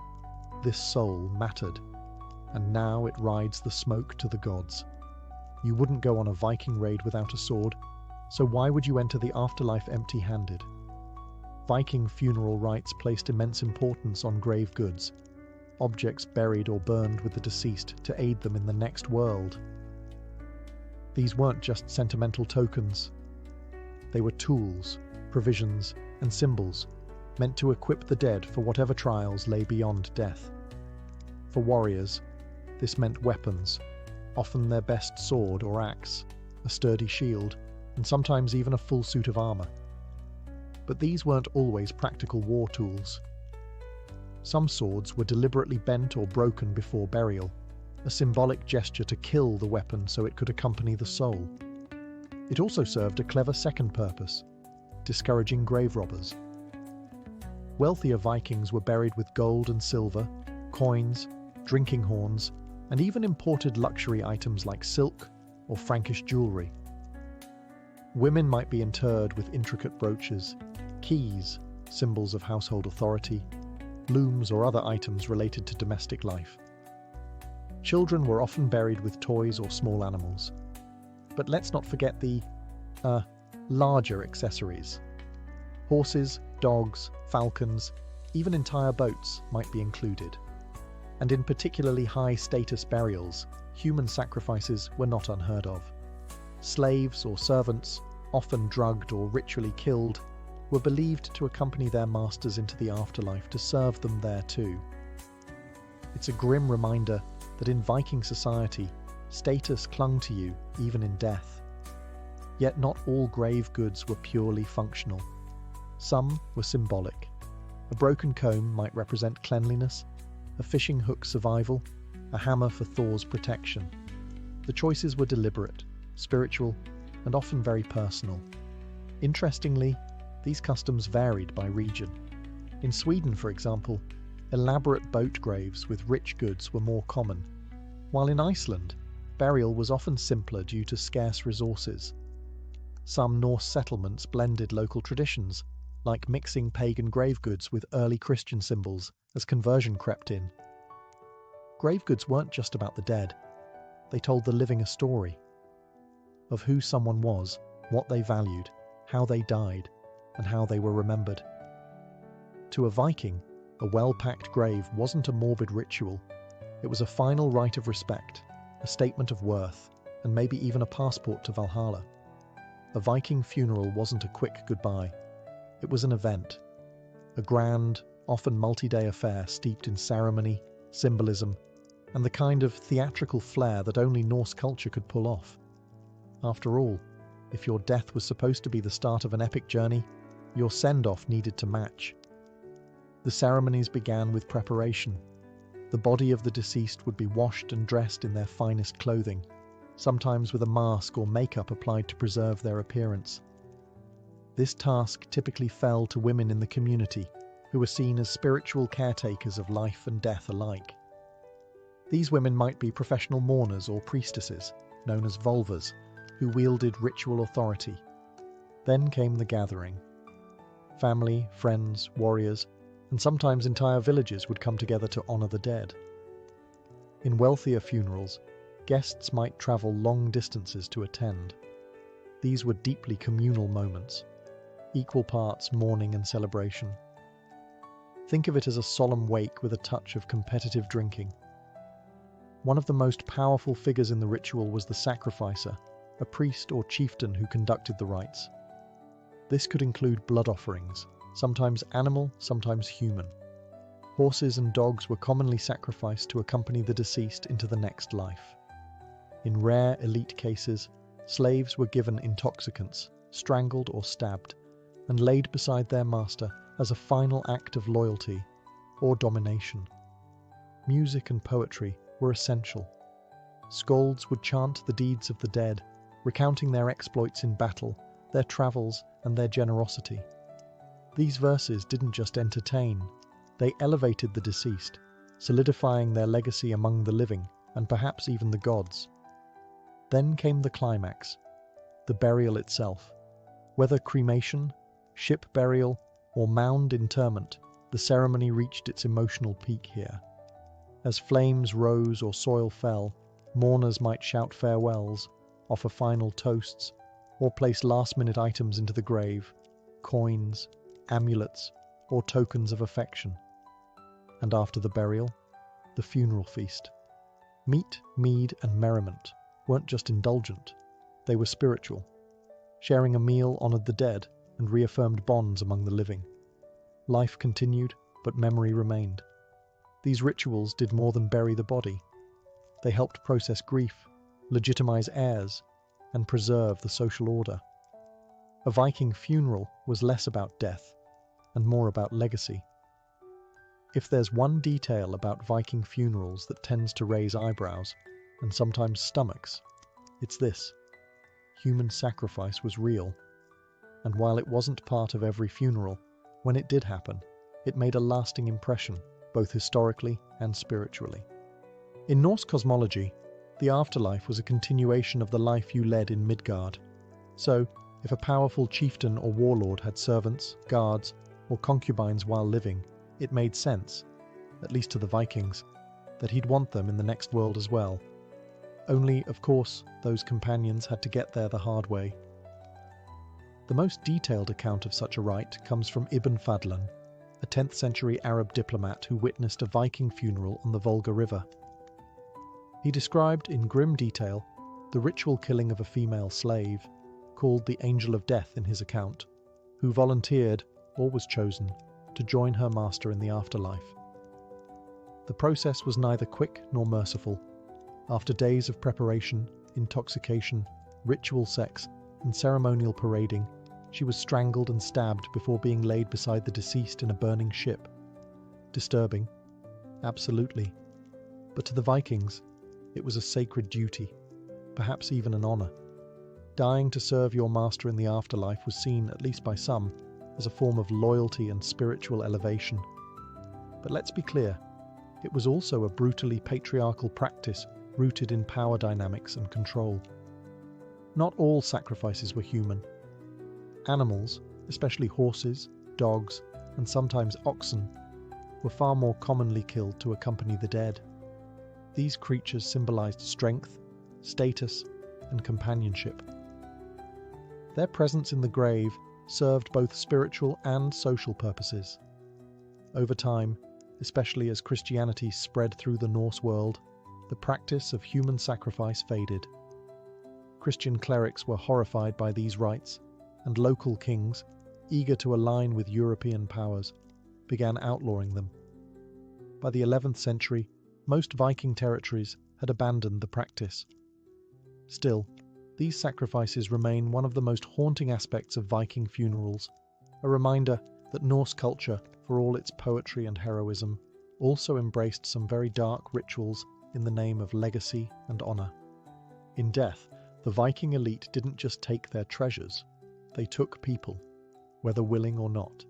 This soul mattered, and now it rides the smoke to the gods. You wouldn't go on a Viking raid without a sword, so why would you enter the afterlife empty-handed? Viking funeral rites placed immense importance on grave goods, objects buried or burned with the deceased to aid them in the next world. These weren't just sentimental tokens. They were tools, provisions, and symbols meant to equip the dead for whatever trials lay beyond death. For warriors, this meant weapons, often their best sword or axe, a sturdy shield, and sometimes even a full suit of armour. But these weren't always practical war tools. Some swords were deliberately bent or broken before burial, a symbolic gesture to kill the weapon so it could accompany the soul. It also served a clever second purpose, discouraging grave robbers. Wealthier Vikings were buried with gold and silver, coins, drinking horns, and even imported luxury items like silk or Frankish jewellery. Women might be interred with intricate brooches, keys, symbols of household authority, looms or other items related to domestic life. Children were often buried with toys or small animals. But let's not forget the larger accessories. Horses, dogs, falcons, even entire boats might be included. And in particularly high-status burials, human sacrifices were not unheard of. Slaves or servants, often drugged or ritually killed, were believed to accompany their masters into the afterlife to serve them there too. It's a grim reminder that in Viking society, status clung to you even in death. Yet not all grave goods were purely functional. Some were symbolic. A broken comb might represent cleanliness, a fishing hook survival, a hammer for Thor's protection. The choices were deliberate, spiritual, and often very personal. Interestingly, these customs varied by region. In Sweden, for example, elaborate boat graves with rich goods were more common, while in Iceland, burial was often simpler due to scarce resources. Some Norse settlements blended local traditions, like mixing pagan grave goods with early Christian symbols as conversion crept in. Grave goods weren't just about the dead. They told the living a story of who someone was, what they valued, how they died, and how they were remembered. To a Viking, a well-packed grave wasn't a morbid ritual. It was a final rite of respect, a statement of worth, and maybe even a passport to Valhalla. A Viking funeral wasn't a quick goodbye. It was an event, a grand, often multi-day affair steeped in ceremony, symbolism, and the kind of theatrical flair that only Norse culture could pull off. After all, if your death was supposed to be the start of an epic journey, your send-off needed to match. The ceremonies began with preparation. The body of the deceased would be washed and dressed in their finest clothing, sometimes with a mask or makeup applied to preserve their appearance. This task typically fell to women in the community, who were seen as spiritual caretakers of life and death alike. These women might be professional mourners or priestesses, known as vulvas, who wielded ritual authority. Then came the gathering. Family, friends, warriors, and sometimes entire villages would come together to honor the dead. In wealthier funerals, guests might travel long distances to attend. These were deeply communal moments, equal parts mourning and celebration. Think of it as a solemn wake with a touch of competitive drinking. One of the most powerful figures in the ritual was the sacrificer, a priest or chieftain who conducted the rites. This could include blood offerings, sometimes animal, sometimes human. Horses and dogs were commonly sacrificed to accompany the deceased into the next life. In rare elite cases, slaves were given intoxicants, strangled or stabbed, and laid beside their master as a final act of loyalty or domination. Music and poetry were essential. Skalds would chant the deeds of the dead, recounting their exploits in battle, their travels, and their generosity. These verses didn't just entertain, they elevated the deceased, solidifying their legacy among the living, and perhaps even the gods. Then came the climax, the burial itself. Whether cremation, ship burial, or mound interment, the ceremony reached its emotional peak here. As flames rose or soil fell, mourners might shout farewells, offer final toasts, or place last-minute items into the grave, coins, amulets, or tokens of affection. And after the burial, the funeral feast. Meat, mead, and merriment weren't just indulgent, they were spiritual. Sharing a meal honored the dead and reaffirmed bonds among the living. Life continued, but memory remained. These rituals did more than bury the body. They helped process grief, legitimize heirs, and preserve the social order. A Viking funeral was less about death and more about legacy. If there's one detail about Viking funerals that tends to raise eyebrows, and sometimes stomachs, it's this. Human sacrifice was real, and while it wasn't part of every funeral, when it did happen, it made a lasting impression, both historically and spiritually. In Norse cosmology, the afterlife was a continuation of the life you led in Midgard. So, if a powerful chieftain or warlord had servants, guards, or concubines while living, it made sense, at least to the Vikings, that he'd want them in the next world as well. Only, of course, those companions had to get there the hard way. The most detailed account of such a rite comes from Ibn Fadlan, a 10th century Arab diplomat who witnessed a Viking funeral on the Volga River. He described in grim detail the ritual killing of a female slave, called the Angel of Death in his account, who volunteered, or was chosen, to join her master in the afterlife. The process was neither quick nor merciful. After days of preparation, intoxication, ritual sex, and ceremonial parading, she was strangled and stabbed before being laid beside the deceased in a burning ship. Disturbing? Absolutely. But to the Vikings, it was a sacred duty, perhaps even an honor. Dying to serve your master in the afterlife was seen, at least by some, as a form of loyalty and spiritual elevation. But let's be clear, it was also a brutally patriarchal practice rooted in power dynamics and control. Not all sacrifices were human. Animals, especially horses, dogs, and sometimes oxen, were far more commonly killed to accompany the dead. These creatures symbolized strength, status, and companionship. Their presence in the grave served both spiritual and social purposes. Over time, especially as Christianity spread through the Norse world, the practice of human sacrifice faded. Christian clerics were horrified by these rites, and local kings, eager to align with European powers, began outlawing them. By the 11th century, most Viking territories had abandoned the practice. Still, these sacrifices remain one of the most haunting aspects of Viking funerals, a reminder that Norse culture, for all its poetry and heroism, also embraced some very dark rituals in the name of legacy and honor. In death, the Viking elite didn't just take their treasures, they took people, whether willing or not.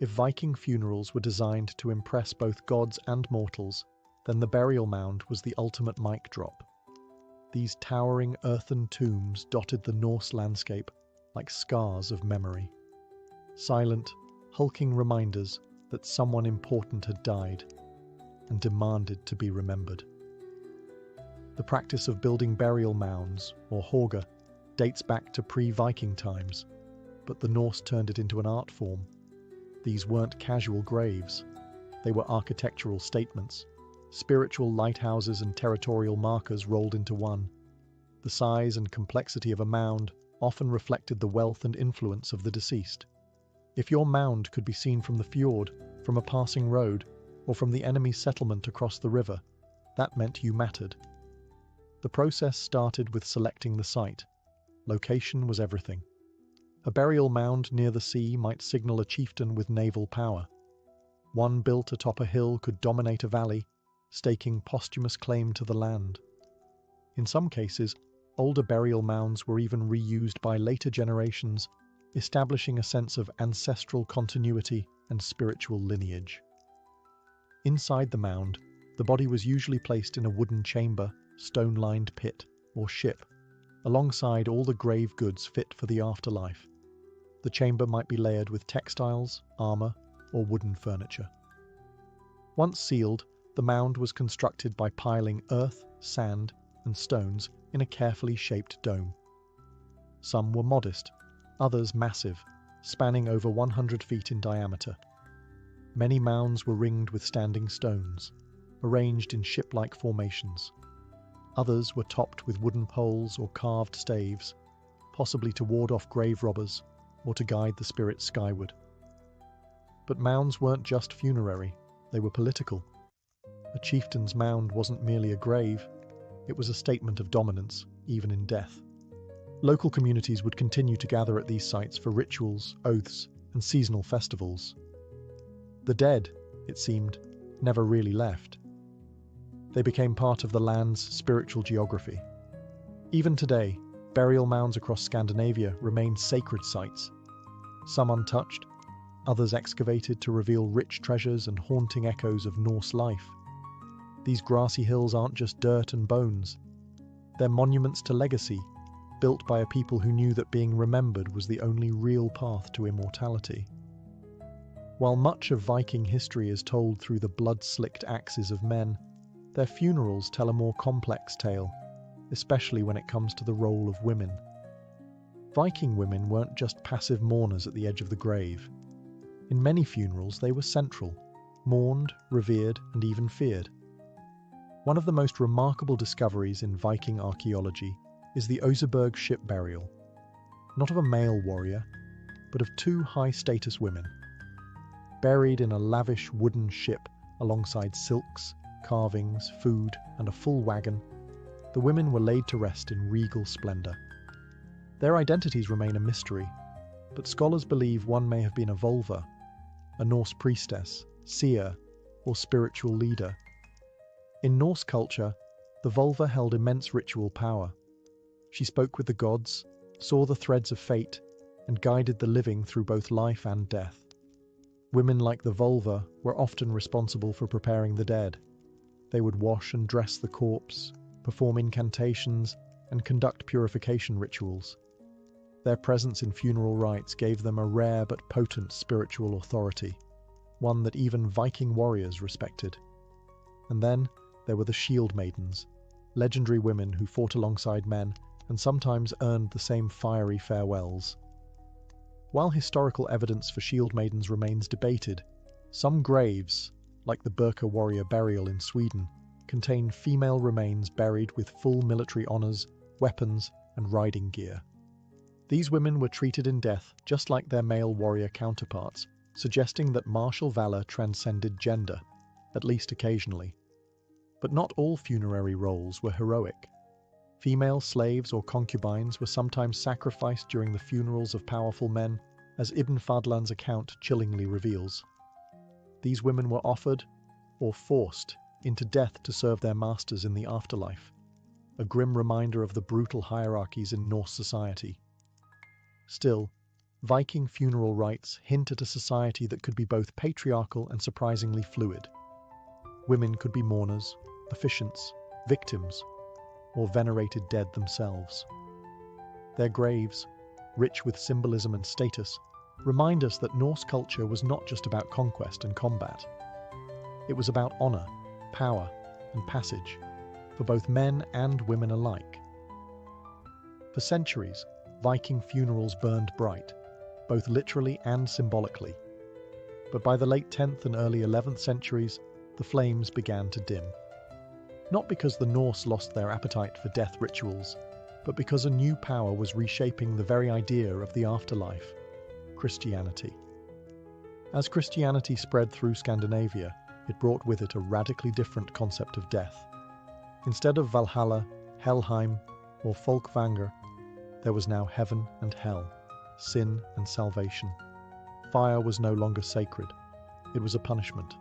If Viking funerals were designed to impress both gods and mortals, then the burial mound was the ultimate mic drop. These towering earthen tombs dotted the Norse landscape like scars of memory. Silent, hulking reminders that someone important had died and demanded to be remembered. The practice of building burial mounds, or hauga, dates back to pre-Viking times, but the Norse turned it into an art form. These weren't casual graves. They were architectural statements, spiritual lighthouses and territorial markers rolled into one. The size and complexity of a mound often reflected the wealth and influence of the deceased. If your mound could be seen from the fjord, from a passing road, or from the enemy settlement across the river, that meant you mattered. The process started with selecting the site. Location was everything. A burial mound near the sea might signal a chieftain with naval power. One built atop a hill could dominate a valley, staking posthumous claim to the land. In some cases, older burial mounds were even reused by later generations, establishing a sense of ancestral continuity and spiritual lineage. Inside the mound, the body was usually placed in a wooden chamber, stone-lined pit, or ship, alongside all the grave goods fit for the afterlife. The chamber might be layered with textiles, armor, or wooden furniture. Once sealed, the mound was constructed by piling earth, sand, and stones in a carefully shaped dome. Some were modest, others massive, spanning over 100 feet in diameter. Many mounds were ringed with standing stones, arranged in ship-like formations. Others were topped with wooden poles or carved staves, possibly to ward off grave robbers or to guide the spirits skyward. But mounds weren't just funerary, they were political. A chieftain's mound wasn't merely a grave, it was a statement of dominance, even in death. Local communities would continue to gather at these sites for rituals, oaths, and seasonal festivals. The dead, it seemed, never really left. They became part of the land's spiritual geography. Even today, burial mounds across Scandinavia remain sacred sites, some untouched, others excavated to reveal rich treasures and haunting echoes of Norse life. These grassy hills aren't just dirt and bones. They're monuments to legacy, built by a people who knew that being remembered was the only real path to immortality. While much of Viking history is told through the blood-slicked axes of men, their funerals tell a more complex tale, especially when it comes to the role of women. Viking women weren't just passive mourners at the edge of the grave. In many funerals, they were central, mourned, revered, and even feared. One of the most remarkable discoveries in Viking archaeology is the Oseberg ship burial, not of a male warrior, but of two high-status women. Buried in a lavish wooden ship alongside silks, carvings, food, and a full wagon, the women were laid to rest in regal splendor. Their identities remain a mystery, but scholars believe one may have been a Volva, a Norse priestess, seer, or spiritual leader. In Norse culture, the Volva held immense ritual power. She spoke with the gods, saw the threads of fate, and guided the living through both life and death. Women like the Volva were often responsible for preparing the dead. They would wash and dress the corpse, perform incantations, and conduct purification rituals. Their presence in funeral rites gave them a rare but potent spiritual authority, one that even Viking warriors respected. And then there were the shield maidens, legendary women who fought alongside men and sometimes earned the same fiery farewells. While historical evidence for shield maidens remains debated, some graves, like the Birka warrior burial in Sweden, contain female remains buried with full military honours, weapons, and riding gear. These women were treated in death just like their male warrior counterparts, suggesting that martial valour transcended gender, at least occasionally. But not all funerary roles were heroic. Female slaves or concubines were sometimes sacrificed during the funerals of powerful men, as Ibn Fadlan's account chillingly reveals. These women were offered, or forced, into death to serve their masters in the afterlife, a grim reminder of the brutal hierarchies in Norse society. Still, Viking funeral rites hint at a society that could be both patriarchal and surprisingly fluid. Women could be mourners, officiants, victims, or venerated dead themselves. Their graves, rich with symbolism and status, remind us that Norse culture was not just about conquest and combat. It was about honor, power, and passage, for both men and women alike. For centuries, Viking funerals burned bright, both literally and symbolically. But by the late 10th and early 11th centuries, the flames began to dim. Not because the Norse lost their appetite for death rituals, but because a new power was reshaping the very idea of the afterlife: Christianity. As Christianity spread through Scandinavia, it brought with it a radically different concept of death. Instead of Valhalla, Helheim, or Folkvanger, there was now heaven and hell, sin and salvation. Fire was no longer sacred. It was a punishment.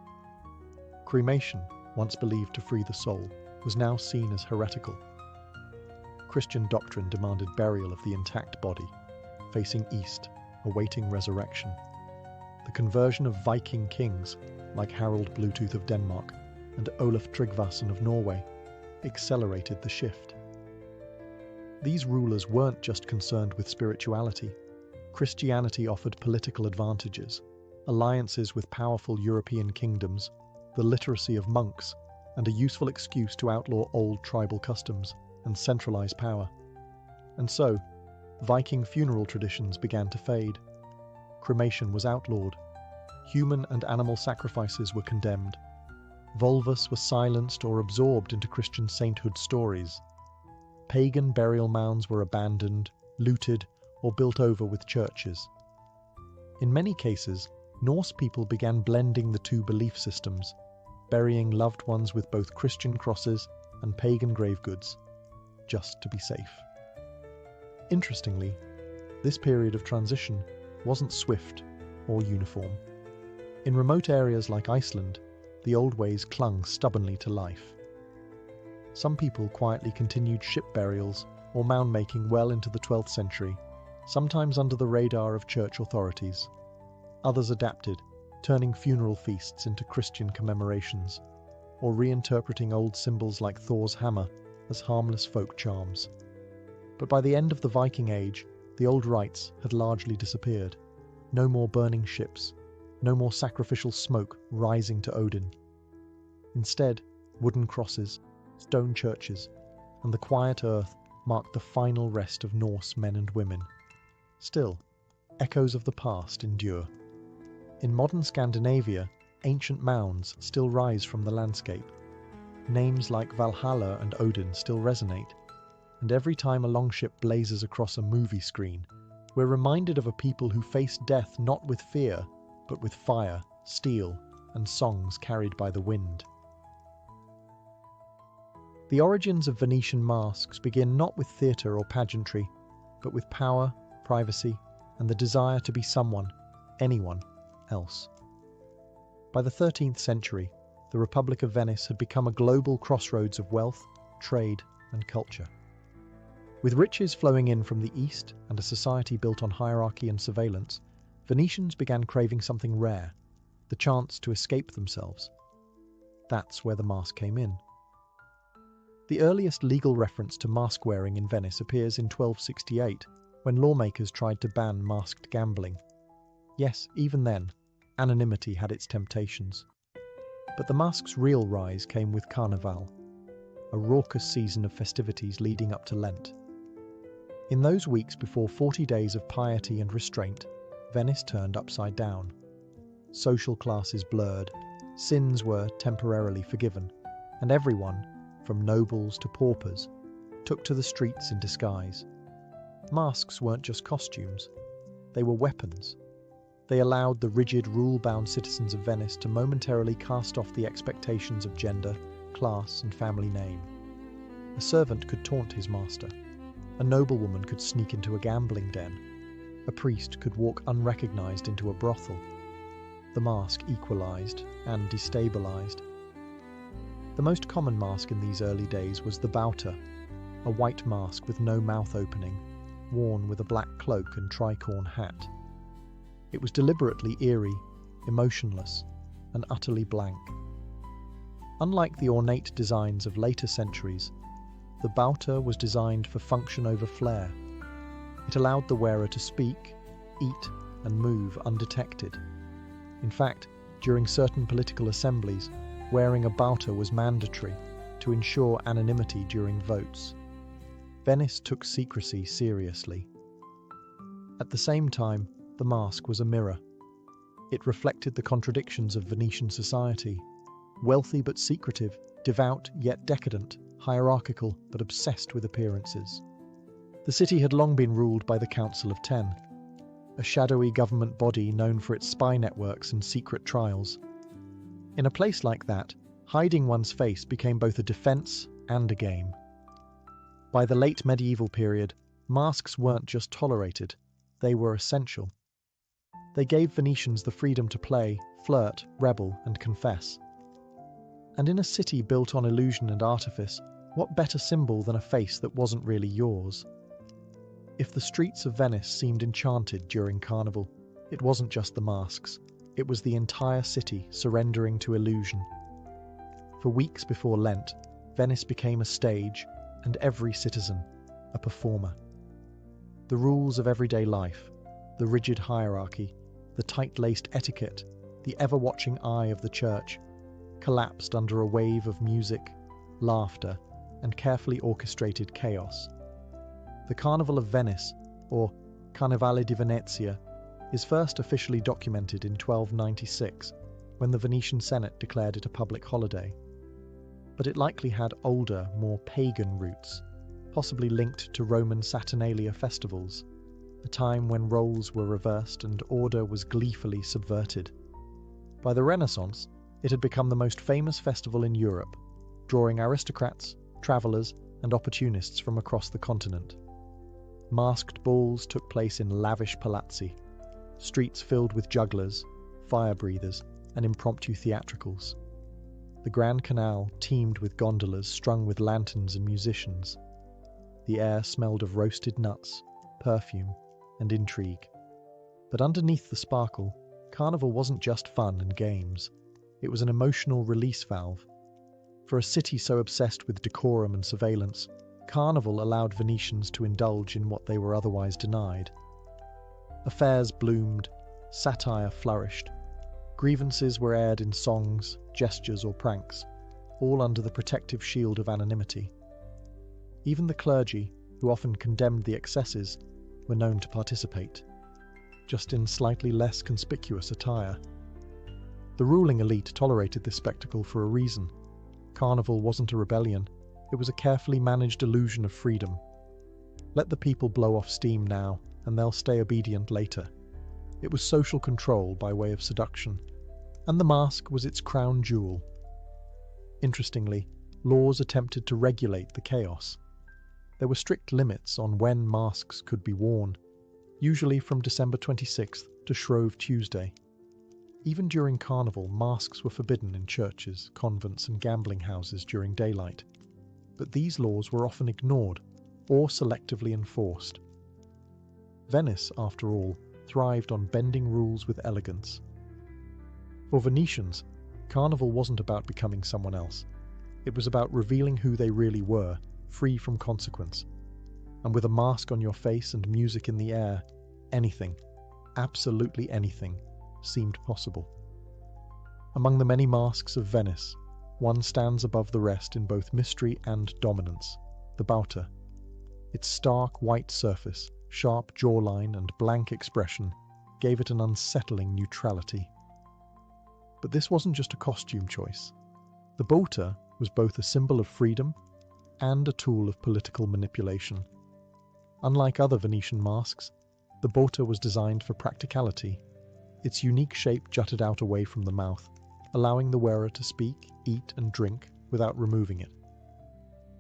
Cremation, once believed to free the soul, was now seen as heretical. Christian doctrine demanded burial of the intact body, facing east, awaiting resurrection. The conversion of Viking kings, like Harald Bluetooth of Denmark and Olaf Tryggvason of Norway, accelerated the shift. These rulers weren't just concerned with spirituality. Christianity offered political advantages, alliances with powerful European kingdoms, the literacy of monks, and a useful excuse to outlaw old tribal customs and centralize power. And so, Viking funeral traditions began to fade. Cremation was outlawed. Human and animal sacrifices were condemned. Volvas were silenced or absorbed into Christian sainthood stories. Pagan burial mounds were abandoned, looted, or built over with churches. In many cases, Norse people began blending the two belief systems, burying loved ones with both Christian crosses and pagan grave goods, just to be safe. Interestingly, this period of transition wasn't swift or uniform. In remote areas like Iceland, the old ways clung stubbornly to life. Some people quietly continued ship burials or mound making well into the 12th century, sometimes under the radar of church authorities. Others adapted, turning funeral feasts into Christian commemorations, or reinterpreting old symbols like Thor's hammer as harmless folk charms. But by the end of the Viking Age, the old rites had largely disappeared. No more burning ships, No more sacrificial smoke rising to Odin. Instead, wooden crosses, stone churches, and the quiet earth marked the final rest of Norse men and women. Still, echoes of the past endure. In modern Scandinavia, ancient mounds still rise from the landscape. Names like Valhalla and Odin still resonate, and every time a longship blazes across a movie screen, we're reminded of a people who faced death not with fear, but with fire, steel, and songs carried by the wind. The origins of Venetian masks begin not with theatre or pageantry, but with power, privacy, and the desire to be someone, anyone, else. By the 13th century, the Republic of Venice had become a global crossroads of wealth, trade, and culture. With riches flowing in from the east and a society built on hierarchy and surveillance, Venetians began craving something rare, the chance to escape themselves. That's where the mask came in. The earliest legal reference to mask wearing in Venice appears in 1268, when lawmakers tried to ban masked gambling. Yes, even then, anonymity had its temptations. But the mask's real rise came with Carnival, a raucous season of festivities leading up to Lent. In those weeks before 40 days of piety and restraint, Venice turned upside down. Social classes blurred, sins were temporarily forgiven, and everyone, from nobles to paupers, took to the streets in disguise. Masks weren't just costumes, they were weapons. They allowed the rigid, rule-bound citizens of Venice to momentarily cast off the expectations of gender, class, and family name. A servant could taunt his master. A noblewoman could sneak into a gambling den. A priest could walk unrecognized into a brothel. The mask equalized and destabilized. The most common mask in these early days was the bauta, a white mask with no mouth opening, worn with a black cloak and tricorn hat. It was deliberately eerie, emotionless, and utterly blank. Unlike the ornate designs of later centuries, the bauta was designed for function over flair. It allowed the wearer to speak, eat, and move undetected. In fact, during certain political assemblies, wearing a bauta was mandatory to ensure anonymity during votes. Venice took secrecy seriously. At the same time, the mask was a mirror. It reflected the contradictions of Venetian society: wealthy but secretive, devout yet decadent, hierarchical but obsessed with appearances. The city had long been ruled by the Council of Ten, a shadowy government body known for its spy networks and secret trials. In a place like that, hiding one's face became both a defense and a game. By the late medieval period, masks weren't just tolerated, they were essential. They gave Venetians the freedom to play, flirt, rebel, and confess. And in a city built on illusion and artifice, what better symbol than a face that wasn't really yours? If the streets of Venice seemed enchanted during Carnival, it wasn't just the masks, it was the entire city surrendering to illusion. For weeks before Lent, Venice became a stage, and every citizen a performer. The rules of everyday life, the rigid hierarchy, the tight-laced etiquette, the ever-watching eye of the church, collapsed under a wave of music, laughter, and carefully orchestrated chaos. The Carnival of Venice, or Carnevale di Venezia, is first officially documented in 1296, when the Venetian Senate declared it a public holiday. But it likely had older, more pagan roots, possibly linked to Roman Saturnalia festivals, a time when roles were reversed and order was gleefully subverted. By the Renaissance, it had become the most famous festival in Europe, drawing aristocrats, travellers, and opportunists from across the continent. Masked balls took place in lavish palazzi, streets filled with jugglers, fire breathers, and impromptu theatricals. The Grand Canal teemed with gondolas strung with lanterns and musicians. The air smelled of roasted nuts, perfume, and intrigue. But underneath the sparkle, Carnival wasn't just fun and games. It was an emotional release valve. For a city so obsessed with decorum and surveillance, Carnival allowed Venetians to indulge in what they were otherwise denied. Affairs bloomed, satire flourished, Grievances were aired in songs, gestures, or pranks, all under the protective shield of anonymity. Even the clergy, who often condemned the excesses, were known to participate, just in slightly less conspicuous attire. The ruling elite tolerated this spectacle for a reason. Carnival wasn't a rebellion, it was a carefully managed illusion of freedom. Let the people blow off steam now, and they'll stay obedient later. It was social control by way of seduction, and the mask was its crown jewel. Interestingly, laws attempted to regulate the chaos. There were strict limits on when masks could be worn, usually from December 26th to Shrove Tuesday. Even during Carnival, masks were forbidden in churches, convents, and gambling houses during daylight. But these laws were often ignored or selectively enforced. Venice, after all, thrived on bending rules with elegance. For Venetians, Carnival wasn't about becoming someone else. It was about revealing who they really were, free from consequence. And with a mask on your face and music in the air, anything, absolutely anything, seemed possible. Among the many masks of Venice, one stands above the rest in both mystery and dominance: the Bauta. Its stark white surface, sharp jawline, and blank expression gave it an unsettling neutrality. But this wasn't just a costume choice. The Bauta was both a symbol of freedom and a tool of political manipulation. Unlike other Venetian masks, the Bauta was designed for practicality. Its unique shape jutted out away from the mouth, allowing the wearer to speak, eat, and drink without removing it.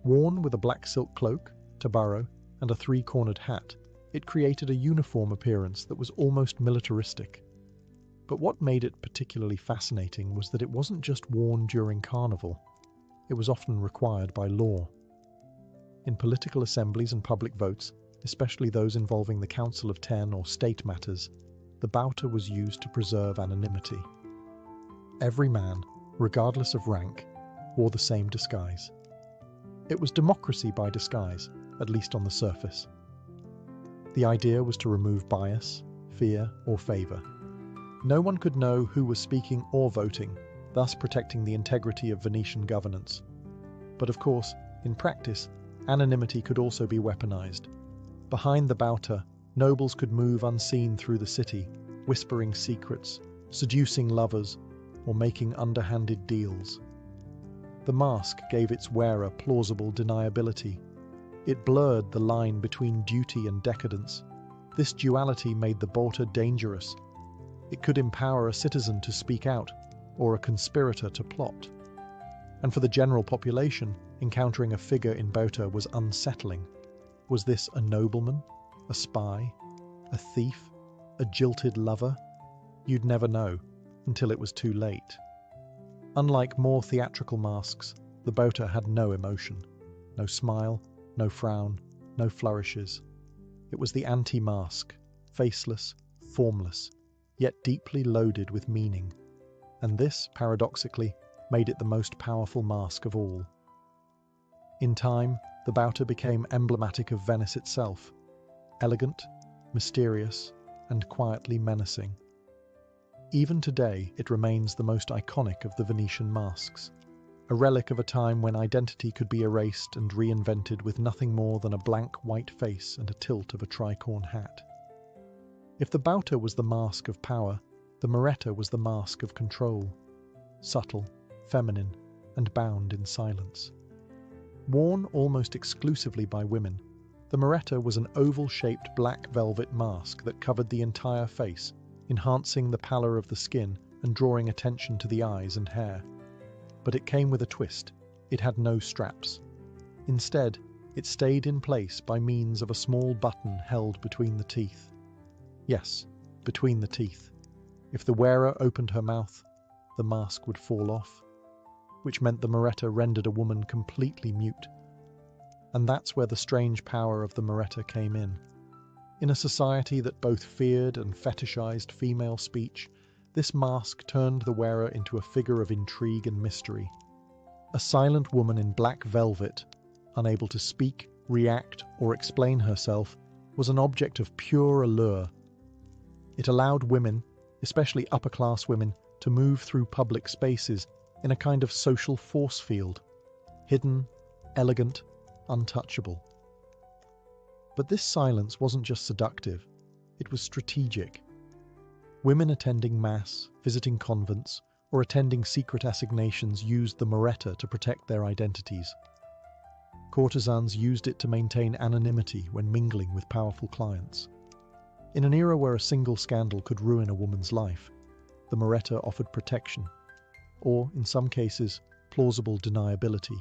Worn with a black silk cloak, tabaro, and a three-cornered hat, it created a uniform appearance that was almost militaristic. But what made it particularly fascinating was that it wasn't just worn during Carnival. It was often required by law. In political assemblies and public votes, especially those involving the Council of Ten or state matters, the Bauta was used to preserve anonymity. Every man, regardless of rank, wore the same disguise. It was democracy by disguise, at least on the surface. The idea was to remove bias, fear, or favour. No one could know who was speaking or voting, thus protecting the integrity of Venetian governance. But of course, in practice, anonymity could also be weaponized. Behind the Bauta, nobles could move unseen through the city, whispering secrets, seducing lovers, or making underhanded deals. The mask gave its wearer plausible deniability. It blurred the line between duty and decadence. This duality made the Bauta dangerous. It could empower a citizen to speak out, or a conspirator to plot. And for the general population, encountering a figure in Bauta was unsettling. Was this a nobleman, a spy, a thief, a jilted lover? You'd never know, until it was too late. Unlike more theatrical masks, the Bauta had no emotion. No smile, no frown, no flourishes. It was the anti-mask, faceless, formless, yet deeply loaded with meaning. And this, paradoxically, made it the most powerful mask of all. In time, the Bauta became emblematic of Venice itself, elegant, mysterious, and quietly menacing. Even today, it remains the most iconic of the Venetian masks, a relic of a time when identity could be erased and reinvented with nothing more than a blank white face and a tilt of a tricorn hat. If the Bauta was the mask of power, the Moretta was the mask of control, subtle, feminine, and bound in silence. Worn almost exclusively by women, the Moretta was an oval-shaped black velvet mask that covered the entire face, enhancing the pallor of the skin and drawing attention to the eyes and hair. But it came with a twist. It had no straps. Instead, it stayed in place by means of a small button held between the teeth. Yes, between the teeth. If the wearer opened her mouth, the mask would fall off, which meant the Moretta rendered a woman completely mute. And that's where the strange power of the Moretta came in. In a society that both feared and fetishized female speech, this mask turned the wearer into a figure of intrigue and mystery. A silent woman in black velvet, unable to speak, react, or explain herself, was an object of pure allure. It allowed women, especially upper-class women, to move through public spaces in a kind of social force field, hidden, elegant, untouchable. But this silence wasn't just seductive, it was strategic. Women attending mass, visiting convents, or attending secret assignations used the Moretta to protect their identities. Courtesans used it to maintain anonymity when mingling with powerful clients. In an era where a single scandal could ruin a woman's life, the Moretta offered protection, or, in some cases, plausible deniability.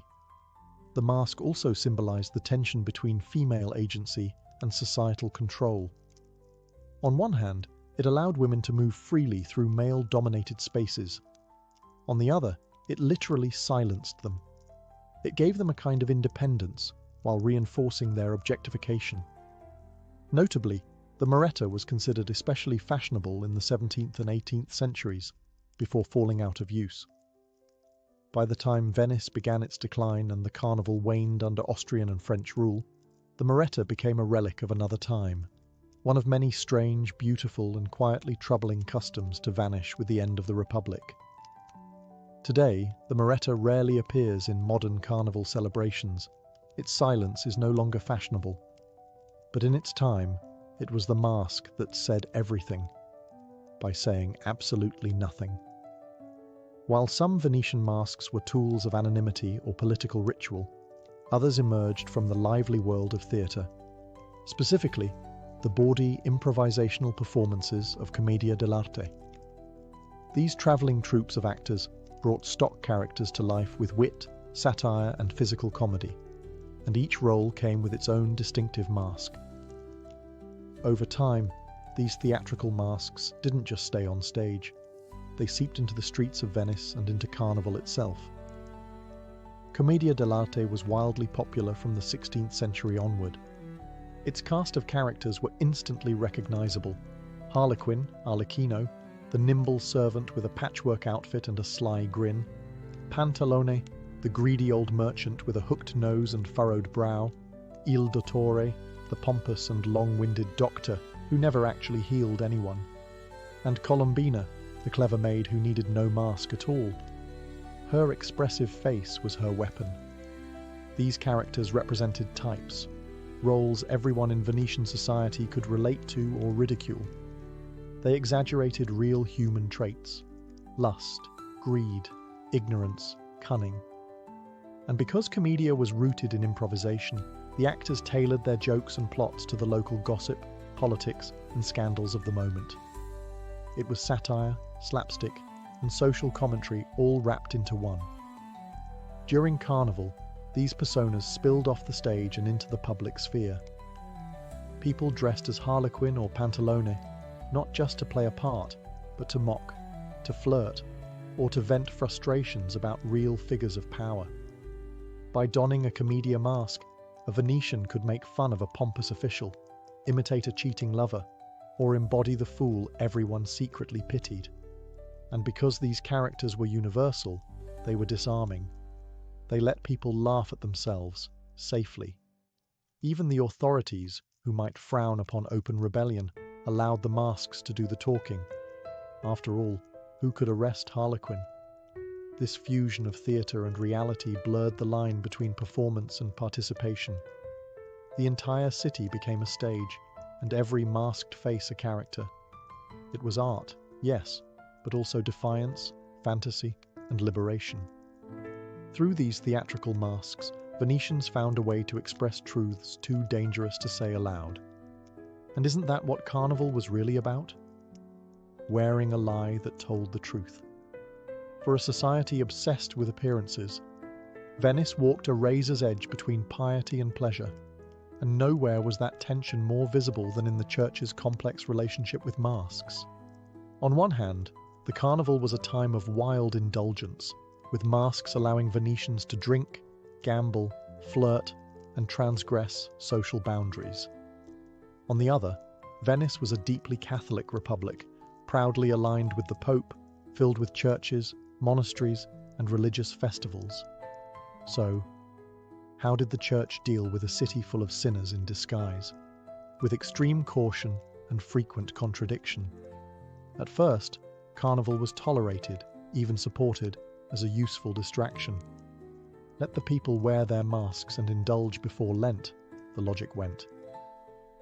The mask also symbolized the tension between female agency and societal control. On one hand, it allowed women to move freely through male-dominated spaces. On the other, it literally silenced them. It gave them a kind of independence while reinforcing their objectification. Notably, the Moretta was considered especially fashionable in the 17th and 18th centuries, before falling out of use. By the time Venice began its decline and the carnival waned under Austrian and French rule, the Moretta became a relic of another time, one of many strange, beautiful, and quietly troubling customs to vanish with the end of the Republic. Today, the Moretta rarely appears in modern carnival celebrations. Its silence is no longer fashionable. But in its time, it was the mask that said everything, by saying absolutely nothing. While some Venetian masks were tools of anonymity or political ritual, others emerged from the lively world of theatre. Specifically, the bawdy improvisational performances of Commedia dell'arte. These travelling troupes of actors brought stock characters to life with wit, satire, and physical comedy, and each role came with its own distinctive mask. Over time, these theatrical masks didn't just stay on stage. They seeped into the streets of Venice and into Carnival itself. Commedia dell'arte was wildly popular from the 16th century onward. Its cast of characters were instantly recognizable. Harlequin, Arlecchino, the nimble servant with a patchwork outfit and a sly grin. Pantalone, the greedy old merchant with a hooked nose and furrowed brow. Il Dottore, the pompous and long-winded doctor who never actually healed anyone. And Colombina, the clever maid who needed no mask at all. Her expressive face was her weapon. These characters represented types, roles everyone in Venetian society could relate to or ridicule. They exaggerated real human traits: lust, greed, ignorance, cunning. And because Commedia was rooted in improvisation, the actors tailored their jokes and plots to the local gossip, politics, and scandals of the moment. It was satire, slapstick, and social commentary all wrapped into one. During Carnival, these personas spilled off the stage and into the public sphere. People dressed as Harlequin or Pantalone, not just to play a part, but to mock, to flirt, or to vent frustrations about real figures of power. By donning a Commedia mask, a Venetian could make fun of a pompous official, imitate a cheating lover, or embody the fool everyone secretly pitied. And because these characters were universal, they were disarming. They let people laugh at themselves, safely. Even the authorities, who might frown upon open rebellion, allowed the masks to do the talking. After all, who could arrest Harlequin? This fusion of theatre and reality blurred the line between performance and participation. The entire city became a stage, and every masked face a character. It was art, yes, but also defiance, fantasy, and liberation. Through these theatrical masks, Venetians found a way to express truths too dangerous to say aloud. And isn't that what Carnival was really about? Wearing a lie that told the truth. For a society obsessed with appearances, Venice walked a razor's edge between piety and pleasure, and nowhere was that tension more visible than in the church's complex relationship with masks. On one hand, the Carnival was a time of wild indulgence, with masks allowing Venetians to drink, gamble, flirt, and transgress social boundaries. On the other, Venice was a deeply Catholic republic, proudly aligned with the Pope, filled with churches, monasteries, and religious festivals. So, how did the church deal with a city full of sinners in disguise? With extreme caution and frequent contradiction. At first, Carnival was tolerated, even supported, as a useful distraction. Let the people wear their masks and indulge before Lent, the logic went.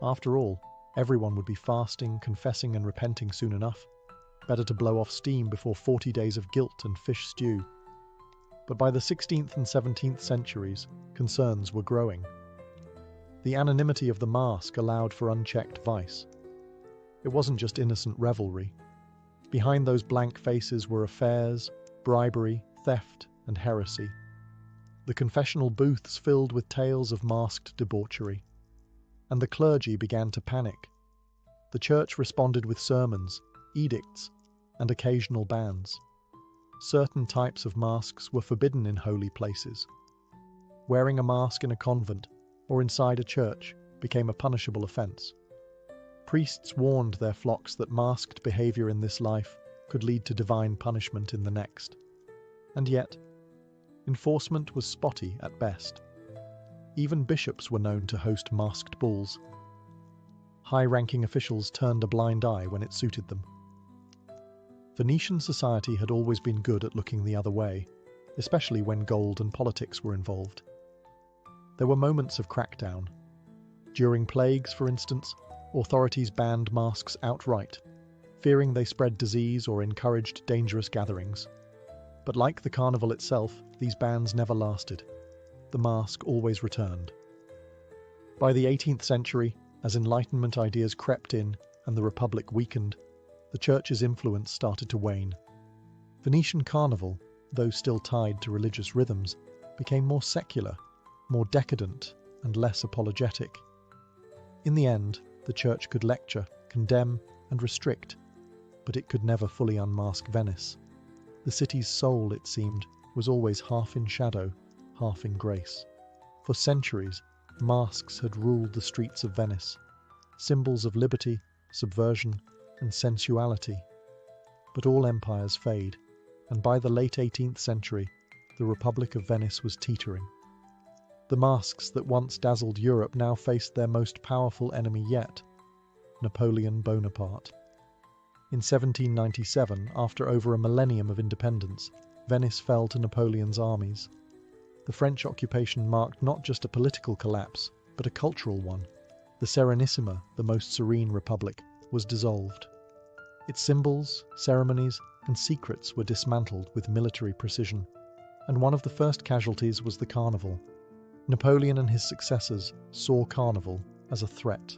After all, everyone would be fasting, confessing and repenting soon enough. Better to blow off steam before 40 days of guilt and fish stew. But by the 16th and 17th centuries, concerns were growing. The anonymity of the mask allowed for unchecked vice. It wasn't just innocent revelry. Behind those blank faces were affairs, bribery, theft, and heresy. The confessional booths filled with tales of masked debauchery. And the clergy began to panic. The church responded with sermons, edicts, and occasional bans. Certain types of masks were forbidden in holy places. Wearing a mask in a convent or inside a church became a punishable offence. Priests warned their flocks that masked behaviour in this life could lead to divine punishment in the next. And yet, enforcement was spotty at best. Even bishops were known to host masked balls. High-ranking officials turned a blind eye when it suited them. Venetian society had always been good at looking the other way, especially when gold and politics were involved. There were moments of crackdown. During plagues, for instance, authorities banned masks outright, fearing they spread disease or encouraged dangerous gatherings. But like the carnival itself, these bans never lasted. The mask always returned. By the 18th century, as Enlightenment ideas crept in and the Republic weakened, the Church's influence started to wane. Venetian carnival, though still tied to religious rhythms, became more secular, more decadent, and less apologetic. In the end, the Church could lecture, condemn, and restrict, but it could never fully unmask Venice. The city's soul, it seemed, was always half in shadow, half in grace. For centuries, masks had ruled the streets of Venice, symbols of liberty, subversion, and sensuality. But all empires fade, and by the late 18th century, the Republic of Venice was teetering. The masks that once dazzled Europe now faced their most powerful enemy yet, Napoleon Bonaparte. In 1797, after over a millennium of independence, Venice fell to Napoleon's armies. The French occupation marked not just a political collapse, but a cultural one. The Serenissima, the most serene republic, was dissolved. Its symbols, ceremonies, and secrets were dismantled with military precision, and one of the first casualties was the carnival. Napoleon and his successors saw carnival as a threat.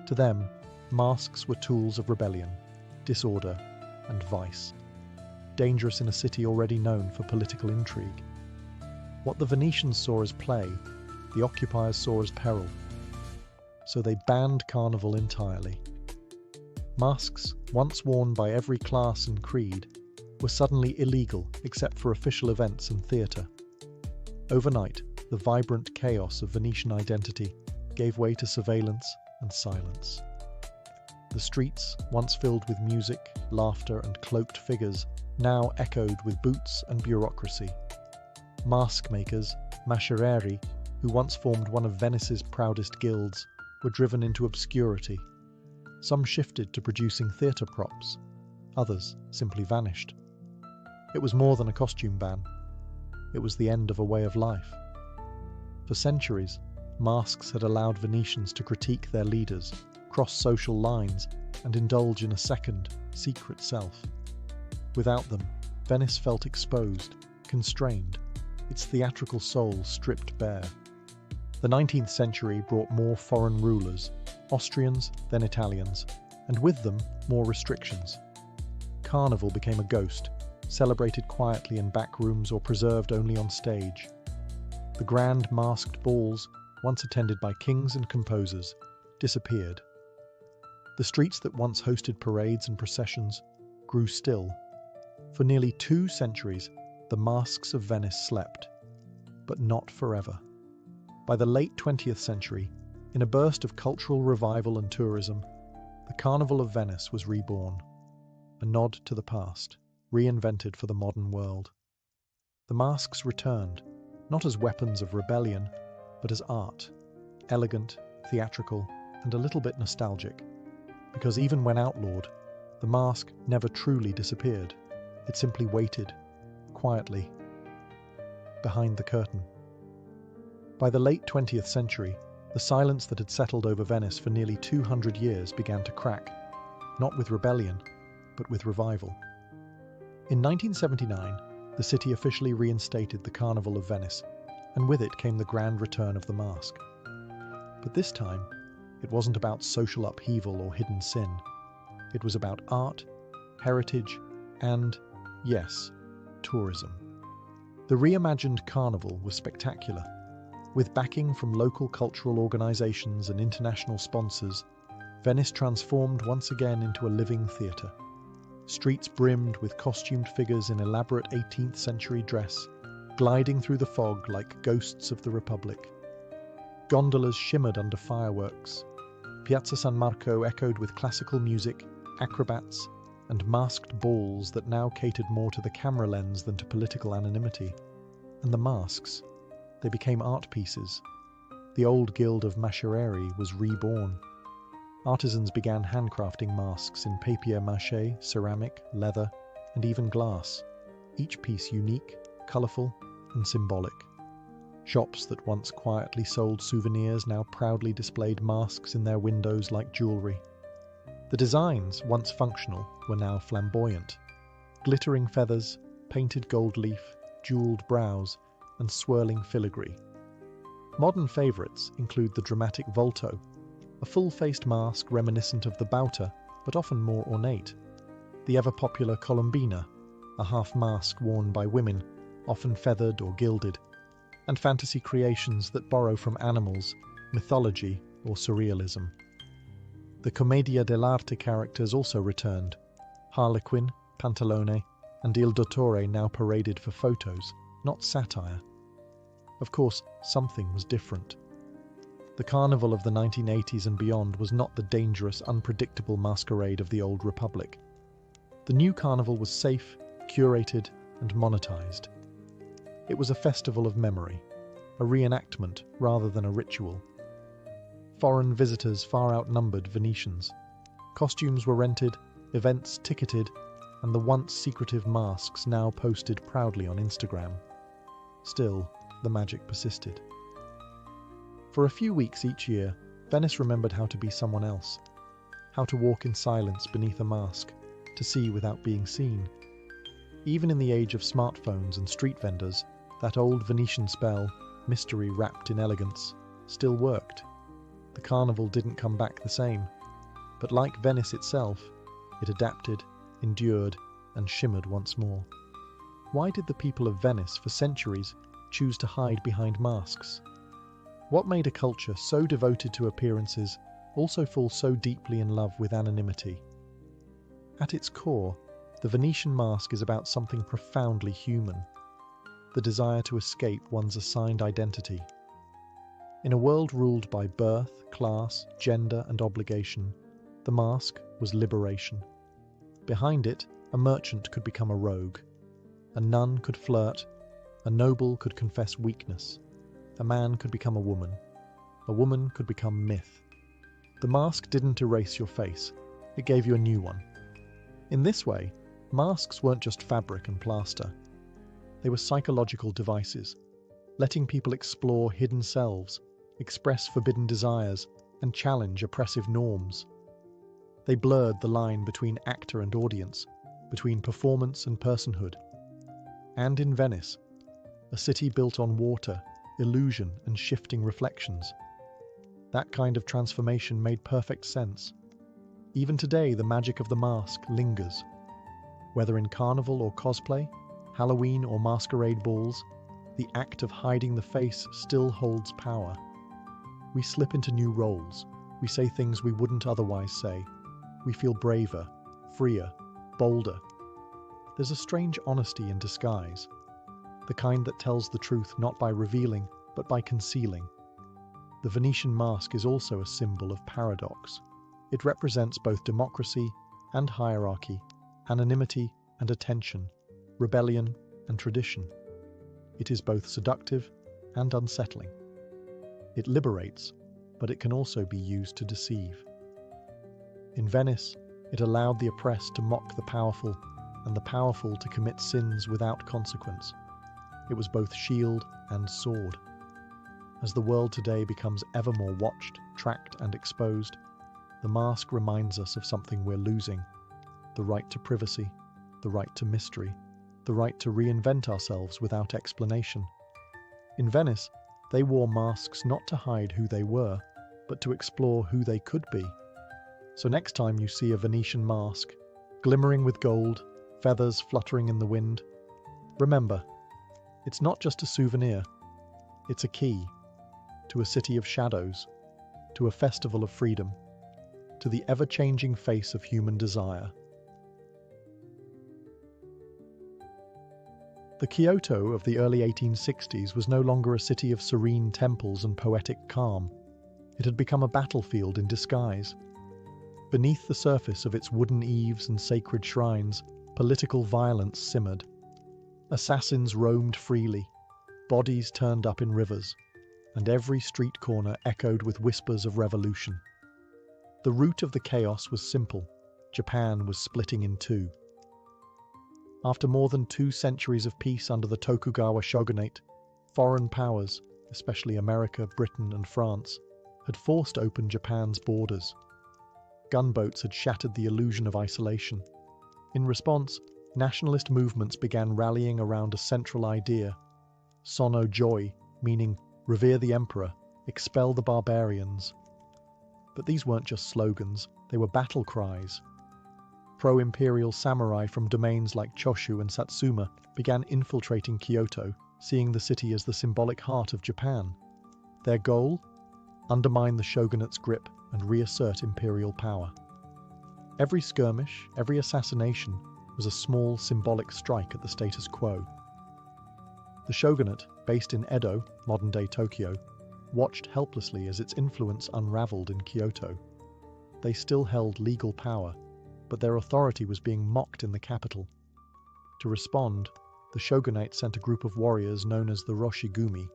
To them, masks were tools of rebellion, disorder, and vice, dangerous in a city already known for political intrigue. What the Venetians saw as play, the occupiers saw as peril. So they banned carnival entirely. Masks, once worn by every class and creed, were suddenly illegal except for official events and theatre. Overnight, the vibrant chaos of Venetian identity gave way to surveillance and silence. The streets, once filled with music, laughter, and cloaked figures, now echoed with boots and bureaucracy. Mask makers, mascherieri, who once formed one of Venice's proudest guilds, were driven into obscurity. Some shifted to producing theatre props, others simply vanished. It was more than a costume ban. It was the end of a way of life. For centuries, masks had allowed Venetians to critique their leaders, cross social lines, and indulge in a second, secret self. Without them, Venice felt exposed, constrained, its theatrical soul stripped bare. The 19th century brought more foreign rulers, Austrians, then Italians, and with them, more restrictions. Carnival became a ghost, celebrated quietly in back rooms or preserved only on stage. The grand masked balls, once attended by kings and composers, disappeared. The streets that once hosted parades and processions grew still. For nearly 2 centuries, the masks of Venice slept, but not forever. By the late 20th century, in a burst of cultural revival and tourism, the Carnival of Venice was reborn, a nod to the past, reinvented for the modern world. The masks returned, not as weapons of rebellion, but as art, elegant, theatrical, and a little bit nostalgic, because even when outlawed, The mask never truly disappeared. It simply waited, quietly, behind the curtain. By the late 20th century, the silence that had settled over Venice for nearly 200 years began to crack, not with rebellion, but with revival. In 1979, the city officially reinstated the Carnival of Venice, and with it came the grand return of the mask. But this time, it wasn't about social upheaval or hidden sin. It was about art, heritage, and, yes, tourism. The reimagined carnival was spectacular. With backing from local cultural organizations and international sponsors, Venice transformed once again into a living theatre. Streets brimmed with costumed figures in elaborate 18th century dress, gliding through the fog like ghosts of the Republic. Gondolas shimmered under fireworks. Piazza San Marco echoed with classical music, acrobats, and masked balls that now catered more to the camera lens than to political anonymity. And the masks, they became art pieces. The old guild of Maschere was reborn. Artisans began handcrafting masks in papier-mâché, ceramic, leather, and even glass, each piece unique, colourful, and symbolic. Shops that once quietly sold souvenirs now proudly displayed masks in their windows like jewellery. The designs, once functional, were now flamboyant. Glittering feathers, painted gold leaf, jewelled brows, and swirling filigree. Modern favourites include the dramatic volto, a full-faced mask reminiscent of the bauta, but often more ornate. The ever-popular colombina, a half-mask worn by women, often feathered or gilded, and fantasy creations that borrow from animals, mythology, or surrealism. The Commedia dell'arte characters also returned. Harlequin, Pantalone, and Il Dottore now paraded for photos, not satire. Of course, something was different. The carnival of the 1980s and beyond was not the dangerous, unpredictable masquerade of the old Republic. The new carnival was safe, curated, and monetized. It was a festival of memory, a reenactment rather than a ritual. Foreign visitors far outnumbered Venetians. Costumes were rented, events ticketed, and the once secretive masks now posted proudly on Instagram. Still, the magic persisted. For a few weeks each year, Venice remembered how to be someone else, how to walk in silence beneath a mask, to see without being seen. Even in the age of smartphones and street vendors, that old Venetian spell, mystery wrapped in elegance, still worked. The carnival didn't come back the same, but like Venice itself, it adapted, endured, and shimmered once more. Why did the people of Venice, for centuries, choose to hide behind masks? What made a culture so devoted to appearances also fall so deeply in love with anonymity? At its core, the Venetian mask is about something profoundly human: the desire to escape one's assigned identity. In a world ruled by birth, class, gender, and obligation, the mask was liberation. Behind it, a merchant could become a rogue. A nun could flirt. A noble could confess weakness. A man could become a woman. A woman could become myth. The mask didn't erase your face. It gave you a new one. In this way, masks weren't just fabric and plaster. They were psychological devices, letting people explore hidden selves, express forbidden desires, and challenge oppressive norms. They blurred the line between actor and audience, between performance and personhood. And in Venice, a city built on water, illusion, and shifting reflections, that kind of transformation made perfect sense. Even today, the magic of the mask lingers. Whether in carnival or cosplay, Halloween or masquerade balls, the act of hiding the face still holds power. We slip into new roles. We say things we wouldn't otherwise say. We feel braver, freer, bolder. There's a strange honesty in disguise, the kind that tells the truth not by revealing, but by concealing. The Venetian mask is also a symbol of paradox. It represents both democracy and hierarchy, anonymity and attention, rebellion and tradition. It is both seductive and unsettling. It liberates, but it can also be used to deceive. In Venice, It allowed the oppressed to mock the powerful, and the powerful to commit sins without consequence. It was both shield and sword. As the world today becomes ever more watched, tracked, and exposed, the mask reminds us of something we're losing: the right to privacy, the right to mystery, the right to reinvent ourselves without explanation. In Venice, they wore masks not to hide who they were, but to explore who they could be. So next time you see a Venetian mask, glimmering with gold, feathers fluttering in the wind, remember, it's not just a souvenir, it's a key to a city of shadows, to a festival of freedom, to the ever-changing face of human desire. The Kyoto of the early 1860s was no longer a city of serene temples and poetic calm. It had become a battlefield in disguise. Beneath the surface of its wooden eaves and sacred shrines, political violence simmered. Assassins roamed freely, bodies turned up in rivers, and every street corner echoed with whispers of revolution. The root of the chaos was simple: Japan was splitting in two. After more than 2 centuries of peace under the Tokugawa shogunate, foreign powers, especially America, Britain, and France, had forced open Japan's borders. Gunboats had shattered the illusion of isolation. In response, nationalist movements began rallying around a central idea: Sono Joy, meaning revere the emperor, expel the barbarians. But these weren't just slogans, they were battle cries. Pro-imperial samurai from domains like Choshu and Satsuma began infiltrating Kyoto, seeing the city as the symbolic heart of Japan. Their goal? Undermine the shogunate's grip and reassert imperial power. Every skirmish, every assassination, was a small symbolic strike at the status quo. The shogunate, based in Edo, modern-day Tokyo, watched helplessly as its influence unraveled in Kyoto. They still held legal power, but their authority was being mocked in the capital. To respond, the shogunate sent a group of warriors known as the Roshigumi,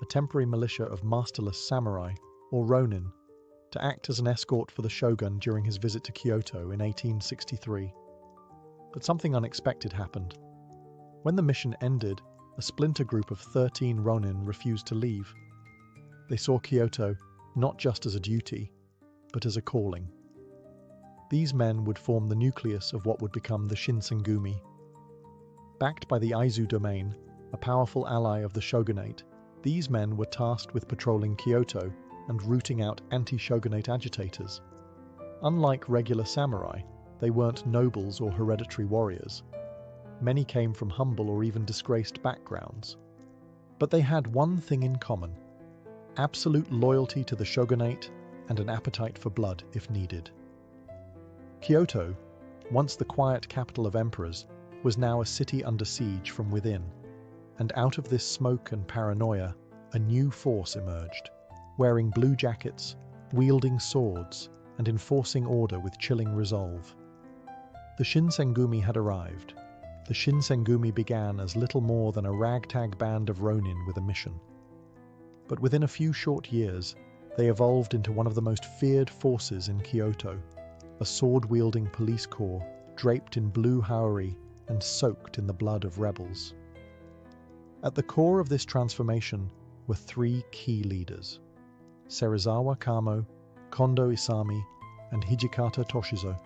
a temporary militia of masterless samurai, or ronin, to act as an escort for the shogun during his visit to Kyoto in 1863. But something unexpected happened. When the mission ended, a splinter group of 13 ronin refused to leave. They saw Kyoto not just as a duty, but as a calling. These men would form the nucleus of what would become the Shinsengumi. Backed by the Aizu domain, a powerful ally of the shogunate, these men were tasked with patrolling Kyoto and rooting out anti-shogunate agitators. Unlike regular samurai, they weren't nobles or hereditary warriors. Many came from humble or even disgraced backgrounds. But they had one thing in common: absolute loyalty to the shogunate and an appetite for blood if needed. Kyoto, once the quiet capital of emperors, was now a city under siege from within, and out of this smoke and paranoia, a new force emerged, wearing blue jackets, wielding swords, and enforcing order with chilling resolve. The Shinsengumi had arrived. The Shinsengumi began as little more than a ragtag band of ronin with a mission. But within a few short years, they evolved into one of the most feared forces in Kyoto, a sword-wielding police corps draped in blue haori and soaked in the blood of rebels. At the core of this transformation were 3 key leaders: Serizawa Kamo, Kondo Isami, and Hijikata Toshizo.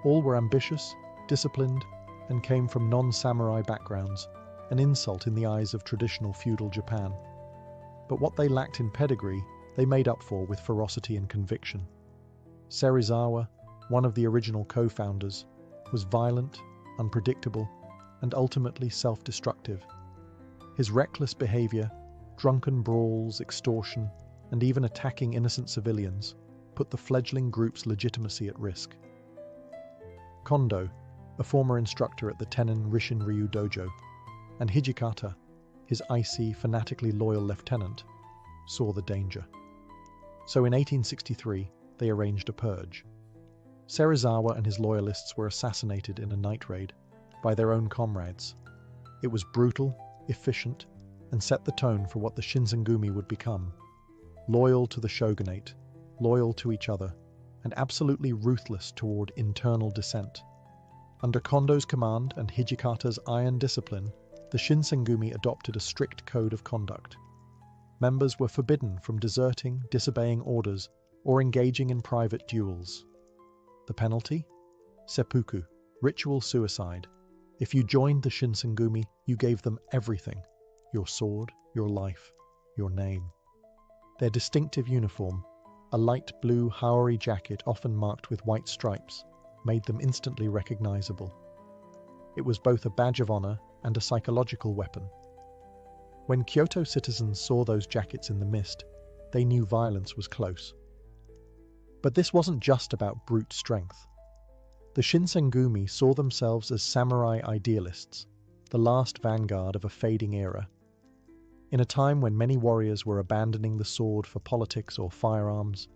All were ambitious, disciplined, and came from non-samurai backgrounds, an insult in the eyes of traditional feudal Japan. But what they lacked in pedigree, they made up for with ferocity and conviction. Serizawa, one of the original co-founders, was violent, unpredictable, and ultimately self-destructive. His reckless behavior, drunken brawls, extortion, and even attacking innocent civilians, put the fledgling group's legitimacy at risk. Kondo, a former instructor at the Tenin Rishin-Ryu dojo, and Hijikata, his icy, fanatically loyal lieutenant, saw the danger. So in 1863, they arranged a purge. Serizawa and his loyalists were assassinated in a night raid by their own comrades. It was brutal, efficient, and set the tone for what the Shinsengumi would become: loyal to the shogunate, loyal to each other, and absolutely ruthless toward internal dissent. Under Kondo's command and Hijikata's iron discipline, the Shinsengumi adopted a strict code of conduct. Members were forbidden from deserting, disobeying orders, or engaging in private duels. The penalty? Seppuku, ritual suicide. If you joined the Shinsengumi, you gave them everything: your sword, your life, your name. Their distinctive uniform, a light blue haori jacket often marked with white stripes, made them instantly recognizable. It was both a badge of honor and a psychological weapon. When Kyoto citizens saw those jackets in the mist, they knew violence was close. But this wasn't just about brute strength. The Shinsengumi saw themselves as samurai idealists, the last vanguard of a fading era. In a time when many warriors were abandoning the sword for politics or firearms,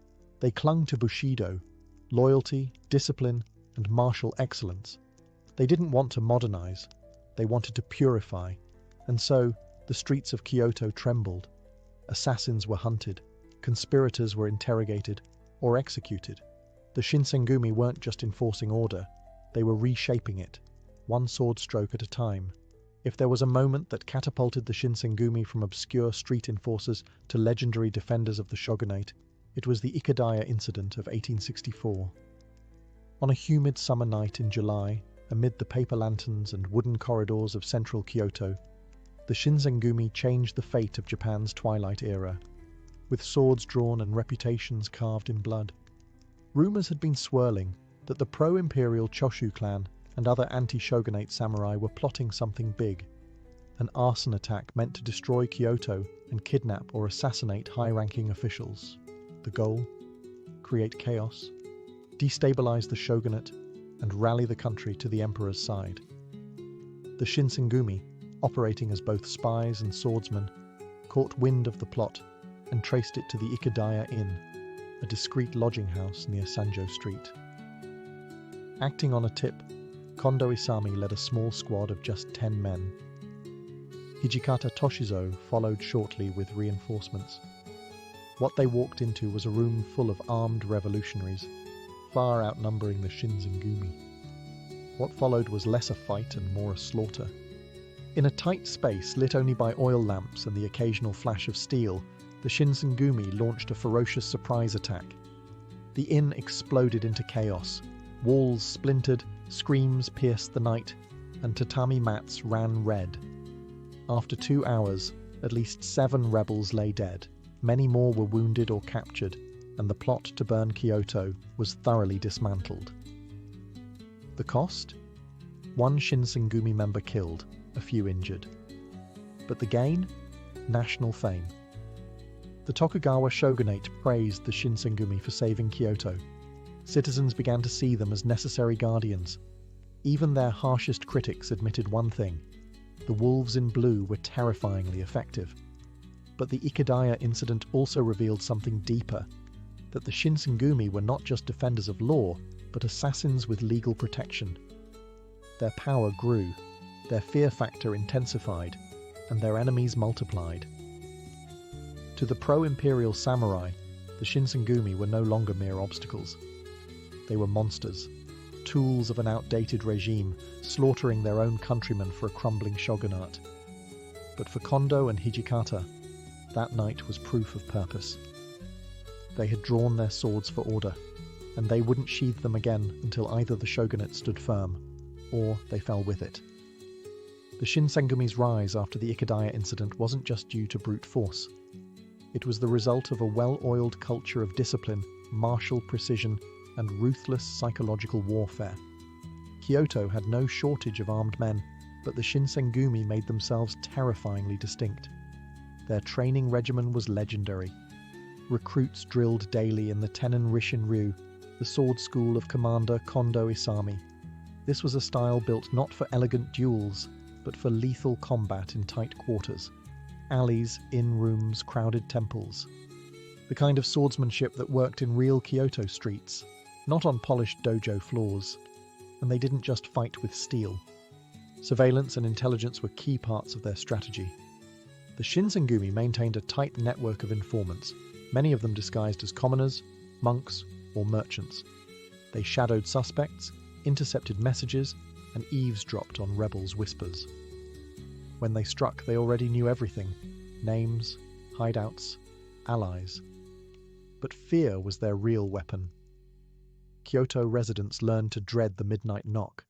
they clung to Bushido, loyalty, discipline, and martial excellence. They didn't want to modernize, they wanted to purify, and so the streets of Kyoto trembled. Assassins were hunted, conspirators were interrogated or executed. The Shinsengumi weren't just enforcing order, they were reshaping it, one sword stroke at a time. If there was a moment that catapulted the Shinsengumi from obscure street enforcers to legendary defenders of the shogunate, it was the Ikadaya incident of 1864. On a humid summer night in July, amid the paper lanterns and wooden corridors of central Kyoto, the Shinsengumi changed the fate of Japan's twilight era. With swords drawn and reputations carved in blood, rumors had been swirling that the pro-imperial Choshu clan and other anti-shogunate samurai were plotting something big, an arson attack meant to destroy Kyoto and kidnap or assassinate high-ranking officials. The goal? Create chaos, destabilize the shogunate, and rally the country to the emperor's side. The Shinsengumi, operating as both spies and swordsmen, caught wind of the plot and traced it to the Ikadaya Inn, a discreet lodging house near Sanjo Street. Acting on a tip, Kondo Isami led a small squad of just 10 men. Hijikata Toshizo followed shortly with reinforcements. What they walked into was a room full of armed revolutionaries, far outnumbering the Shinsengumi. What followed was less a fight and more a slaughter. In a tight space lit only by oil lamps and the occasional flash of steel, the Shinsengumi launched a ferocious surprise attack. The inn exploded into chaos. Walls splintered, screams pierced the night, and tatami mats ran red. After 2 hours, at least 7 rebels lay dead. Many more were wounded or captured, and the plot to burn Kyoto was thoroughly dismantled. The cost? 1 Shinsengumi member killed, a few injured. But the gain? National fame. The Tokugawa shogunate praised the Shinsengumi for saving Kyoto. Citizens began to see them as necessary guardians. Even their harshest critics admitted one thing: the wolves in blue were terrifyingly effective. But the Ikadaya incident also revealed something deeper, that the Shinsengumi were not just defenders of law, but assassins with legal protection. Their power grew, their fear factor intensified, and their enemies multiplied. To the pro-imperial samurai, the Shinsengumi were no longer mere obstacles. They were monsters, tools of an outdated regime, slaughtering their own countrymen for a crumbling shogunate. But for Kondo and Hijikata, that night was proof of purpose. They had drawn their swords for order, and they wouldn't sheathe them again until either the shogunate stood firm, or they fell with it. The Shinsengumi's rise after the Ikadaya incident wasn't just due to brute force. It was the result of a well-oiled culture of discipline, martial precision, and ruthless psychological warfare. Kyoto had no shortage of armed men, but the Shinsengumi made themselves terrifyingly distinct. Their training regimen was legendary. Recruits drilled daily in the Tenon Rishin-ryu, the sword school of Commander Kondo Isami. This was a style built not for elegant duels, but for lethal combat in tight quarters. Alleys, inn rooms, crowded temples. The kind of swordsmanship that worked in real Kyoto streets, not on polished dojo floors. And they didn't just fight with steel. Surveillance and intelligence were key parts of their strategy. The Shinsengumi maintained a tight network of informants, many of them disguised as commoners, monks, or merchants. They shadowed suspects, intercepted messages, and eavesdropped on rebels' whispers. When they struck, they already knew everything: names, hideouts, allies. But fear was their real weapon. Kyoto residents learned to dread the midnight knock,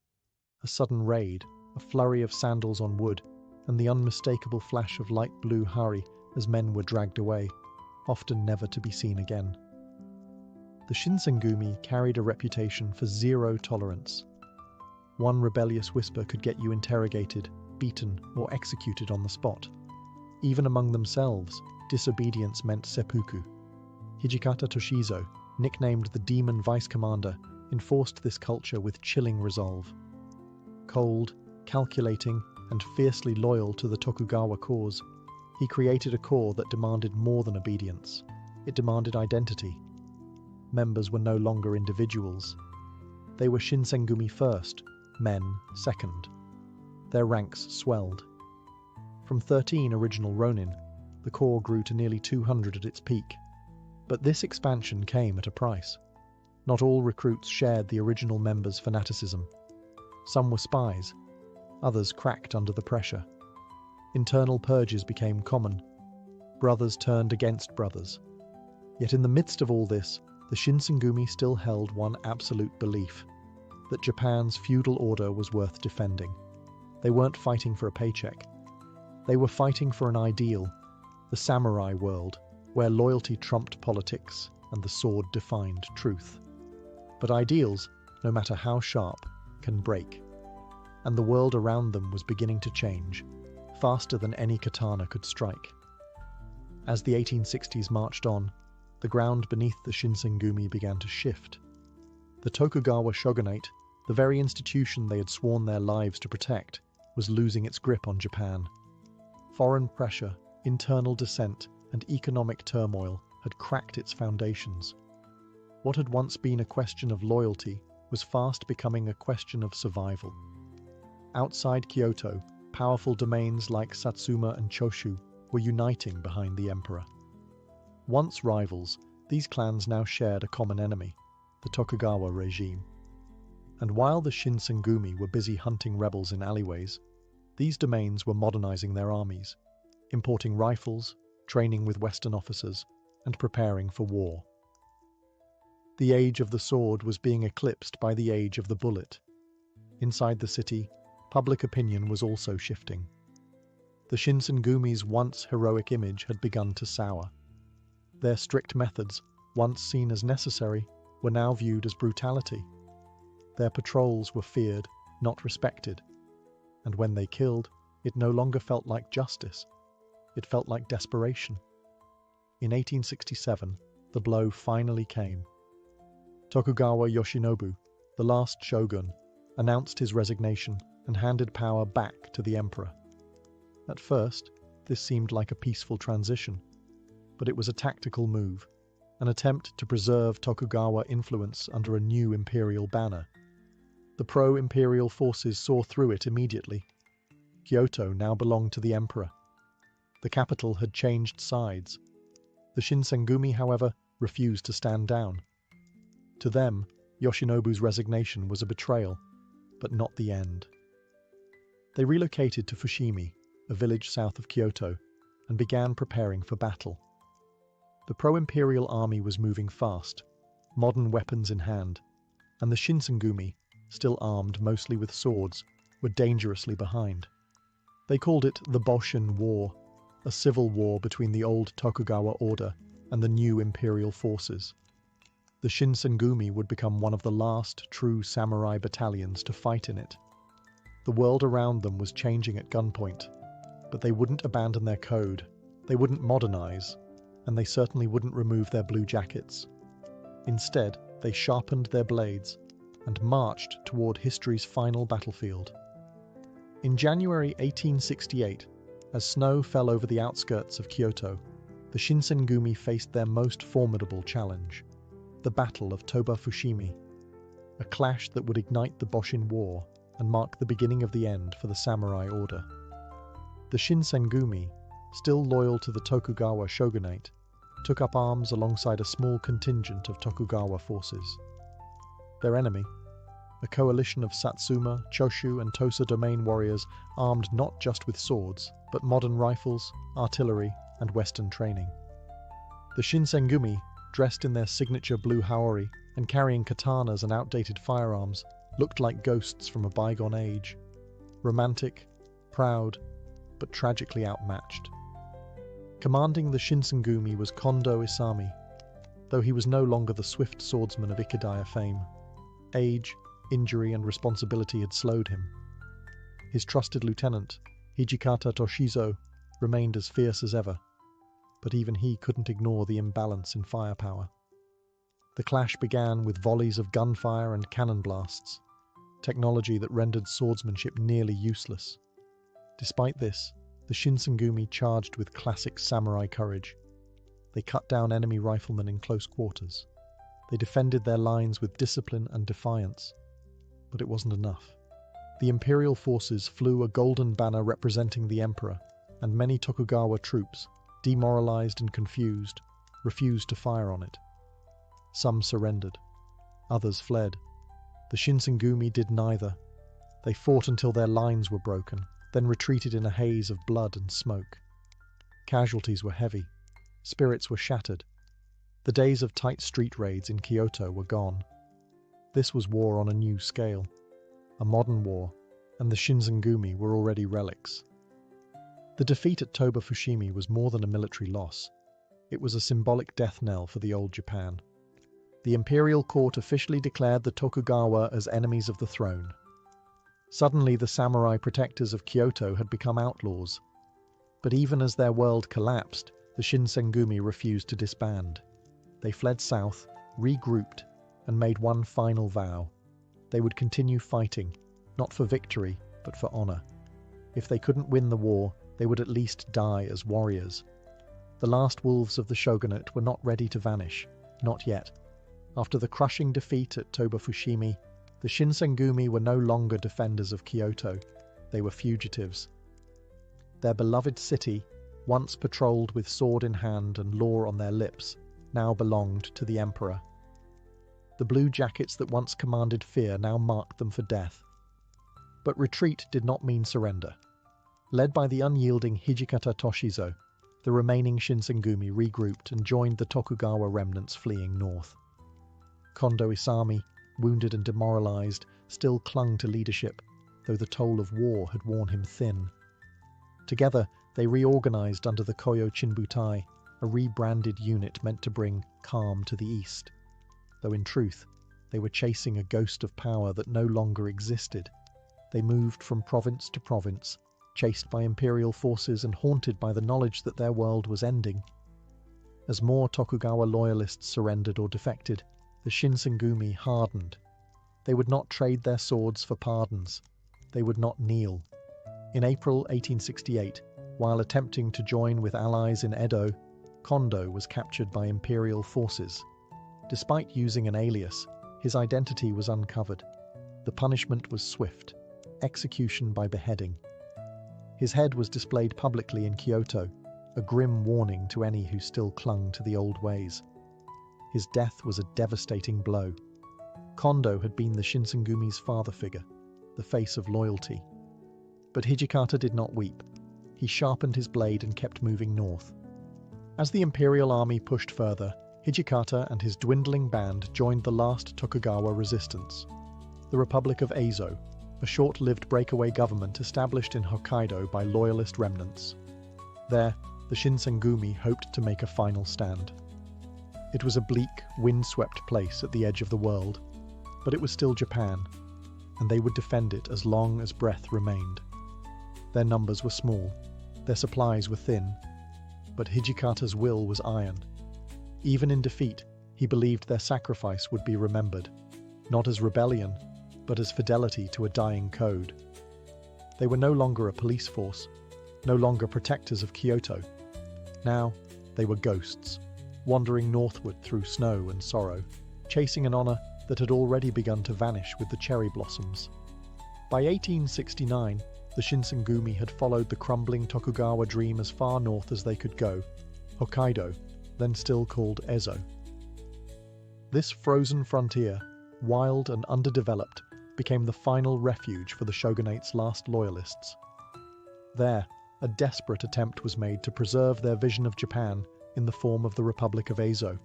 a sudden raid, a flurry of sandals on wood, and the unmistakable flash of light blue hari as men were dragged away, often never to be seen again. The Shinsengumi carried a reputation for zero tolerance. One rebellious whisper could get you interrogated, beaten, or executed on the spot. Even among themselves, disobedience meant seppuku. Hijikata Toshizo, nicknamed the Demon Vice Commander, enforced this culture with chilling resolve. Cold, calculating, and fiercely loyal to the Tokugawa cause, he created a core that demanded more than obedience. It demanded identity. Members were no longer individuals. They were Shinsengumi first, men second. Their ranks swelled. From 13 original Ronin, the core grew to nearly 200 at its peak. But this expansion came at a price. Not all recruits shared the original members' fanaticism. Some were spies, others cracked under the pressure. Internal purges became common. Brothers turned against brothers. Yet in the midst of all this, the Shinsengumi still held one absolute belief: that Japan's feudal order was worth defending. They weren't fighting for a paycheck. They were fighting for an ideal, the samurai world, where loyalty trumped politics and the sword defined truth. But ideals, no matter how sharp, can break. And the world around them was beginning to change, faster than any katana could strike. As the 1860s marched on, the ground beneath the Shinsengumi began to shift. The Tokugawa shogunate, the very institution they had sworn their lives to protect, was losing its grip on Japan. Foreign pressure, internal dissent, and economic turmoil had cracked its foundations. What had once been a question of loyalty was fast becoming a question of survival. Outside Kyoto, powerful domains like Satsuma and Choshu were uniting behind the emperor. Once rivals, these clans now shared a common enemy, the Tokugawa regime. And while the Shinsengumi were busy hunting rebels in alleyways, these domains were modernizing their armies, importing rifles, training with Western officers, and preparing for war. The age of the sword was being eclipsed by the age of the bullet. Inside the city, public opinion was also shifting. The Shinsengumi's once heroic image had begun to sour. Their strict methods, once seen as necessary, were now viewed as brutality. Their patrols were feared, not respected. And when they killed, it no longer felt like justice. It felt like desperation. In 1867, the blow finally came. Tokugawa Yoshinobu, the last shogun, announced his resignation and handed power back to the emperor. At first, this seemed like a peaceful transition, but it was a tactical move, an attempt to preserve Tokugawa influence under a new imperial banner. The pro-imperial forces saw through it immediately. Kyoto now belonged to the emperor. The capital had changed sides. The Shinsengumi, however, refused to stand down. To them, Yoshinobu's resignation was a betrayal, but not the end. They relocated to Fushimi, a village south of Kyoto, and began preparing for battle. The pro-imperial army was moving fast, modern weapons in hand, and the Shinsengumi, still armed mostly with swords, were dangerously behind. They called it the Boshin War, a civil war between the old Tokugawa order and the new imperial forces. The Shinsengumi would become one of the last true samurai battalions to fight in it. The world around them was changing at gunpoint, but they wouldn't abandon their code, they wouldn't modernize, and they certainly wouldn't remove their blue jackets. Instead, they sharpened their blades and marched toward history's final battlefield. In January 1868, as snow fell over the outskirts of Kyoto, the Shinsengumi faced their most formidable challenge, the Battle of Toba-Fushimi, a clash that would ignite the Boshin War and mark the beginning of the end for the samurai order. The Shinsengumi, still loyal to the Tokugawa shogunate, took up arms alongside a small contingent of Tokugawa forces. Their enemy, a coalition of Satsuma, Choshu, and Tosa domain warriors armed not just with swords, but modern rifles, artillery, and Western training. The Shinsengumi, dressed in their signature blue haori and carrying katanas and outdated firearms, looked like ghosts from a bygone age. Romantic, proud, but tragically outmatched. Commanding the Shinsengumi was Kondo Isami, though he was no longer the swift swordsman of Ikedaya fame. Age, injury, and responsibility had slowed him. His trusted lieutenant, Hijikata Toshizo, remained as fierce as ever, but even he couldn't ignore the imbalance in firepower. The clash began with volleys of gunfire and cannon blasts, technology that rendered swordsmanship nearly useless. Despite this, the Shinsengumi charged with classic samurai courage. They cut down enemy riflemen in close quarters. They defended their lines with discipline and defiance. But it wasn't enough. The imperial forces flew a golden banner representing the emperor, and many Tokugawa troops, demoralized and confused, refused to fire on it. Some surrendered. Others fled. The Shinsengumi did neither. They fought until their lines were broken, then retreated in a haze of blood and smoke. Casualties were heavy. Spirits were shattered. The days of tight street raids in Kyoto were gone. This was war on a new scale, a modern war, and the Shinsengumi were already relics. The defeat at Toba Fushimi was more than a military loss. It was a symbolic death knell for the old Japan. The imperial court officially declared the Tokugawa as enemies of the throne. Suddenly, the samurai protectors of Kyoto had become outlaws. But even as their world collapsed, the Shinsengumi refused to disband. They fled south, regrouped, and made one final vow. They would continue fighting, not for victory, but for honor. If they couldn't win the war, they would at least die as warriors. The last wolves of the shogunate were not ready to vanish, not yet. After the crushing defeat at Toba Fushimi, the Shinsengumi were no longer defenders of Kyoto. They were fugitives. Their beloved city, once patrolled with sword in hand and law on their lips, now belonged to the emperor. The blue jackets that once commanded fear now marked them for death. But retreat did not mean surrender. Led by the unyielding Hijikata Toshizo, the remaining Shinsengumi regrouped and joined the Tokugawa remnants fleeing north. Kondo Isami, wounded and demoralized, still clung to leadership, though the toll of war had worn him thin. Together, they reorganized under the Koyo Chinbutai, a rebranded unit meant to bring calm to the east. Though in truth, they were chasing a ghost of power that no longer existed. They moved from province to province, chased by imperial forces and haunted by the knowledge that their world was ending. As more Tokugawa loyalists surrendered or defected, the Shinsengumi hardened. They would not trade their swords for pardons. They would not kneel. In April 1868, while attempting to join with allies in Edo, Kondo was captured by imperial forces. Despite using an alias, his identity was uncovered. The punishment was swift: execution by beheading. His head was displayed publicly in Kyoto, a grim warning to any who still clung to the old ways. His death was a devastating blow. Kondo had been the Shinsengumi's father figure, the face of loyalty. But Hijikata did not weep. He sharpened his blade and kept moving north. As the imperial army pushed further, Hijikata and his dwindling band joined the last Tokugawa resistance, the Republic of Eizo, a short-lived breakaway government established in Hokkaido by loyalist remnants. There, the Shinsengumi hoped to make a final stand. It was a bleak, wind-swept place at the edge of the world, but it was still Japan, and they would defend it as long as breath remained. Their numbers were small, their supplies were thin, but Hijikata's will was iron. Even in defeat, he believed their sacrifice would be remembered, not as rebellion, but as fidelity to a dying code. They were no longer a police force, no longer protectors of Kyoto. Now, they were ghosts, wandering northward through snow and sorrow, chasing an honor that had already begun to vanish with the cherry blossoms. By 1869, the Shinsengumi had followed the crumbling Tokugawa dream as far north as they could go, Hokkaido, then still called Ezo. This frozen frontier, wild and underdeveloped, became the final refuge for the shogunate's last loyalists. There, a desperate attempt was made to preserve their vision of Japan in the form of the Republic of Ezo,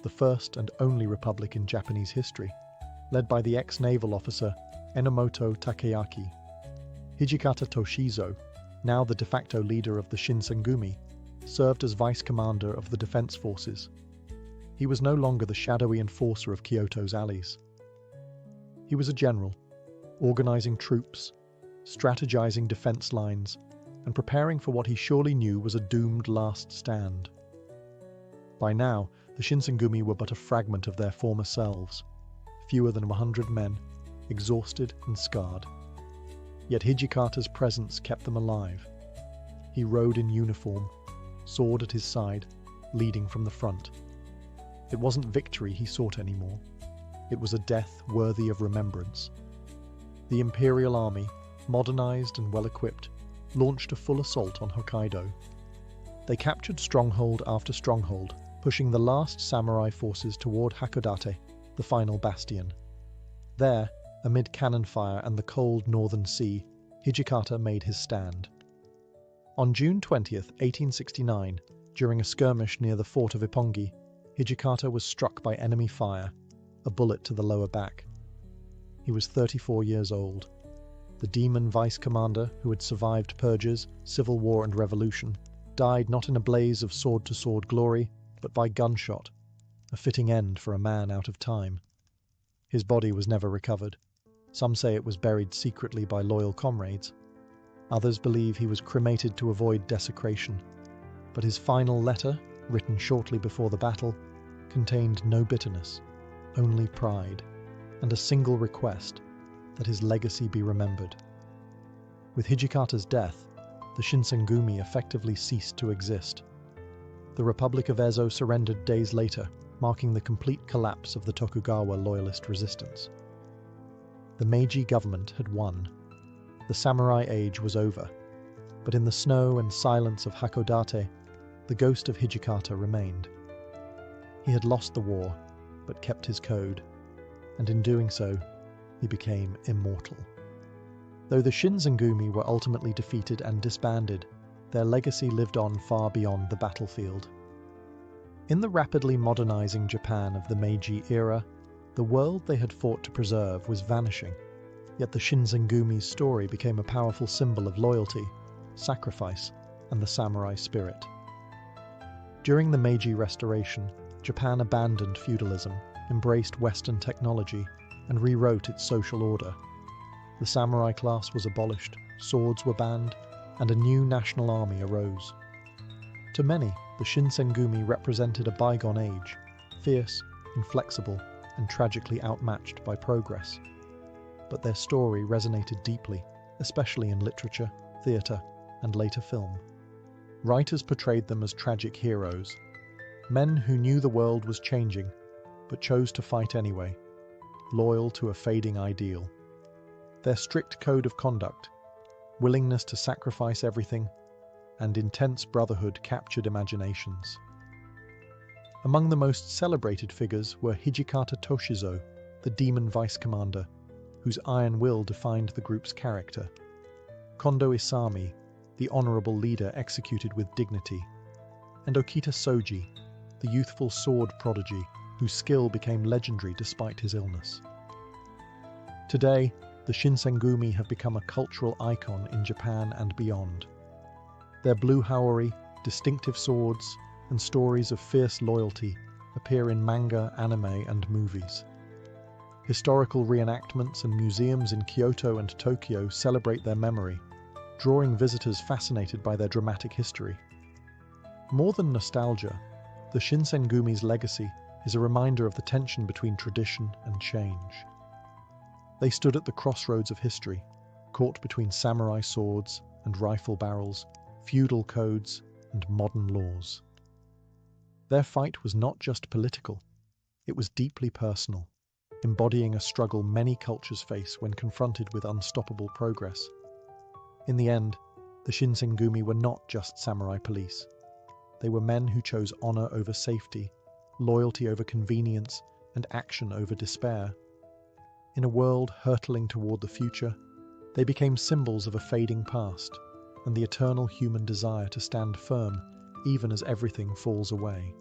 the first and only republic in Japanese history, led by the ex-naval officer Enomoto Takeyaki. Hijikata Toshizo, now the de facto leader of the Shinsengumi, served as vice commander of the defense forces. He was no longer the shadowy enforcer of Kyoto's alleys. He was a general, organizing troops, strategizing defense lines, and preparing for what he surely knew was a doomed last stand. By now, the Shinsengumi were but a fragment of their former selves, fewer than 100 men, exhausted and scarred. Yet Hijikata's presence kept them alive. He rode in uniform, sword at his side, leading from the front. It wasn't victory he sought anymore. It was a death worthy of remembrance. The Imperial Army, modernized and well-equipped, launched a full assault on Hokkaido. They captured stronghold after stronghold, pushing the last samurai forces toward Hakodate, the final bastion. There, amid cannon fire and the cold northern sea, Hijikata made his stand. On June 20th, 1869, during a skirmish near the fort of Ippongi, Hijikata was struck by enemy fire, a bullet to the lower back. He was 34 years old. The demon vice commander, who had survived purges, civil war and revolution, died not in a blaze of sword-to-sword glory, but by gunshot, a fitting end for a man out of time. His body was never recovered. Some say it was buried secretly by loyal comrades. Others believe he was cremated to avoid desecration. But his final letter, written shortly before the battle, contained no bitterness, only pride, and a single request, that his legacy be remembered. With Hijikata's death, the Shinsengumi effectively ceased to exist. The Republic of Ezo surrendered days later, marking the complete collapse of the Tokugawa loyalist resistance. The Meiji government had won. The samurai age was over, but in the snow and silence of Hakodate, the ghost of Hijikata remained. He had lost the war, but kept his code, and in doing so, he became immortal. Though the Shinsengumi were ultimately defeated and disbanded, their legacy lived on far beyond the battlefield. In the rapidly modernizing Japan of the Meiji era, the world they had fought to preserve was vanishing, yet the Shinsengumi's story became a powerful symbol of loyalty, sacrifice, and the samurai spirit. During the Meiji Restoration, Japan abandoned feudalism, embraced Western technology, and rewrote its social order. The samurai class was abolished, swords were banned, and a new national army arose. To many, the Shinsengumi represented a bygone age, fierce, inflexible, and tragically outmatched by progress. But their story resonated deeply, especially in literature, theatre, and later film. Writers portrayed them as tragic heroes, men who knew the world was changing, but chose to fight anyway, loyal to a fading ideal. Their strict code of conduct, willingness to sacrifice everything, and intense brotherhood captured imaginations. Among the most celebrated figures were Hijikata Toshizo, the demon vice commander, whose iron will defined the group's character; Kondo Isami, the honorable leader executed with dignity; and Okita Soji, the youthful sword prodigy whose skill became legendary despite his illness. Today, the Shinsengumi have become a cultural icon in Japan and beyond. Their blue haori, distinctive swords, and stories of fierce loyalty appear in manga, anime, and movies. Historical reenactments and museums in Kyoto and Tokyo celebrate their memory, drawing visitors fascinated by their dramatic history. More than nostalgia, the Shinsengumi's legacy is a reminder of the tension between tradition and change. They stood at the crossroads of history, caught between samurai swords and rifle barrels, feudal codes and modern laws. Their fight was not just political, it was deeply personal, embodying a struggle many cultures face when confronted with unstoppable progress. In the end, the Shinsengumi were not just samurai police. They were men who chose honor over safety, loyalty over convenience, and action over despair. In a world hurtling toward the future, they became symbols of a fading past and the eternal human desire to stand firm even as everything falls away.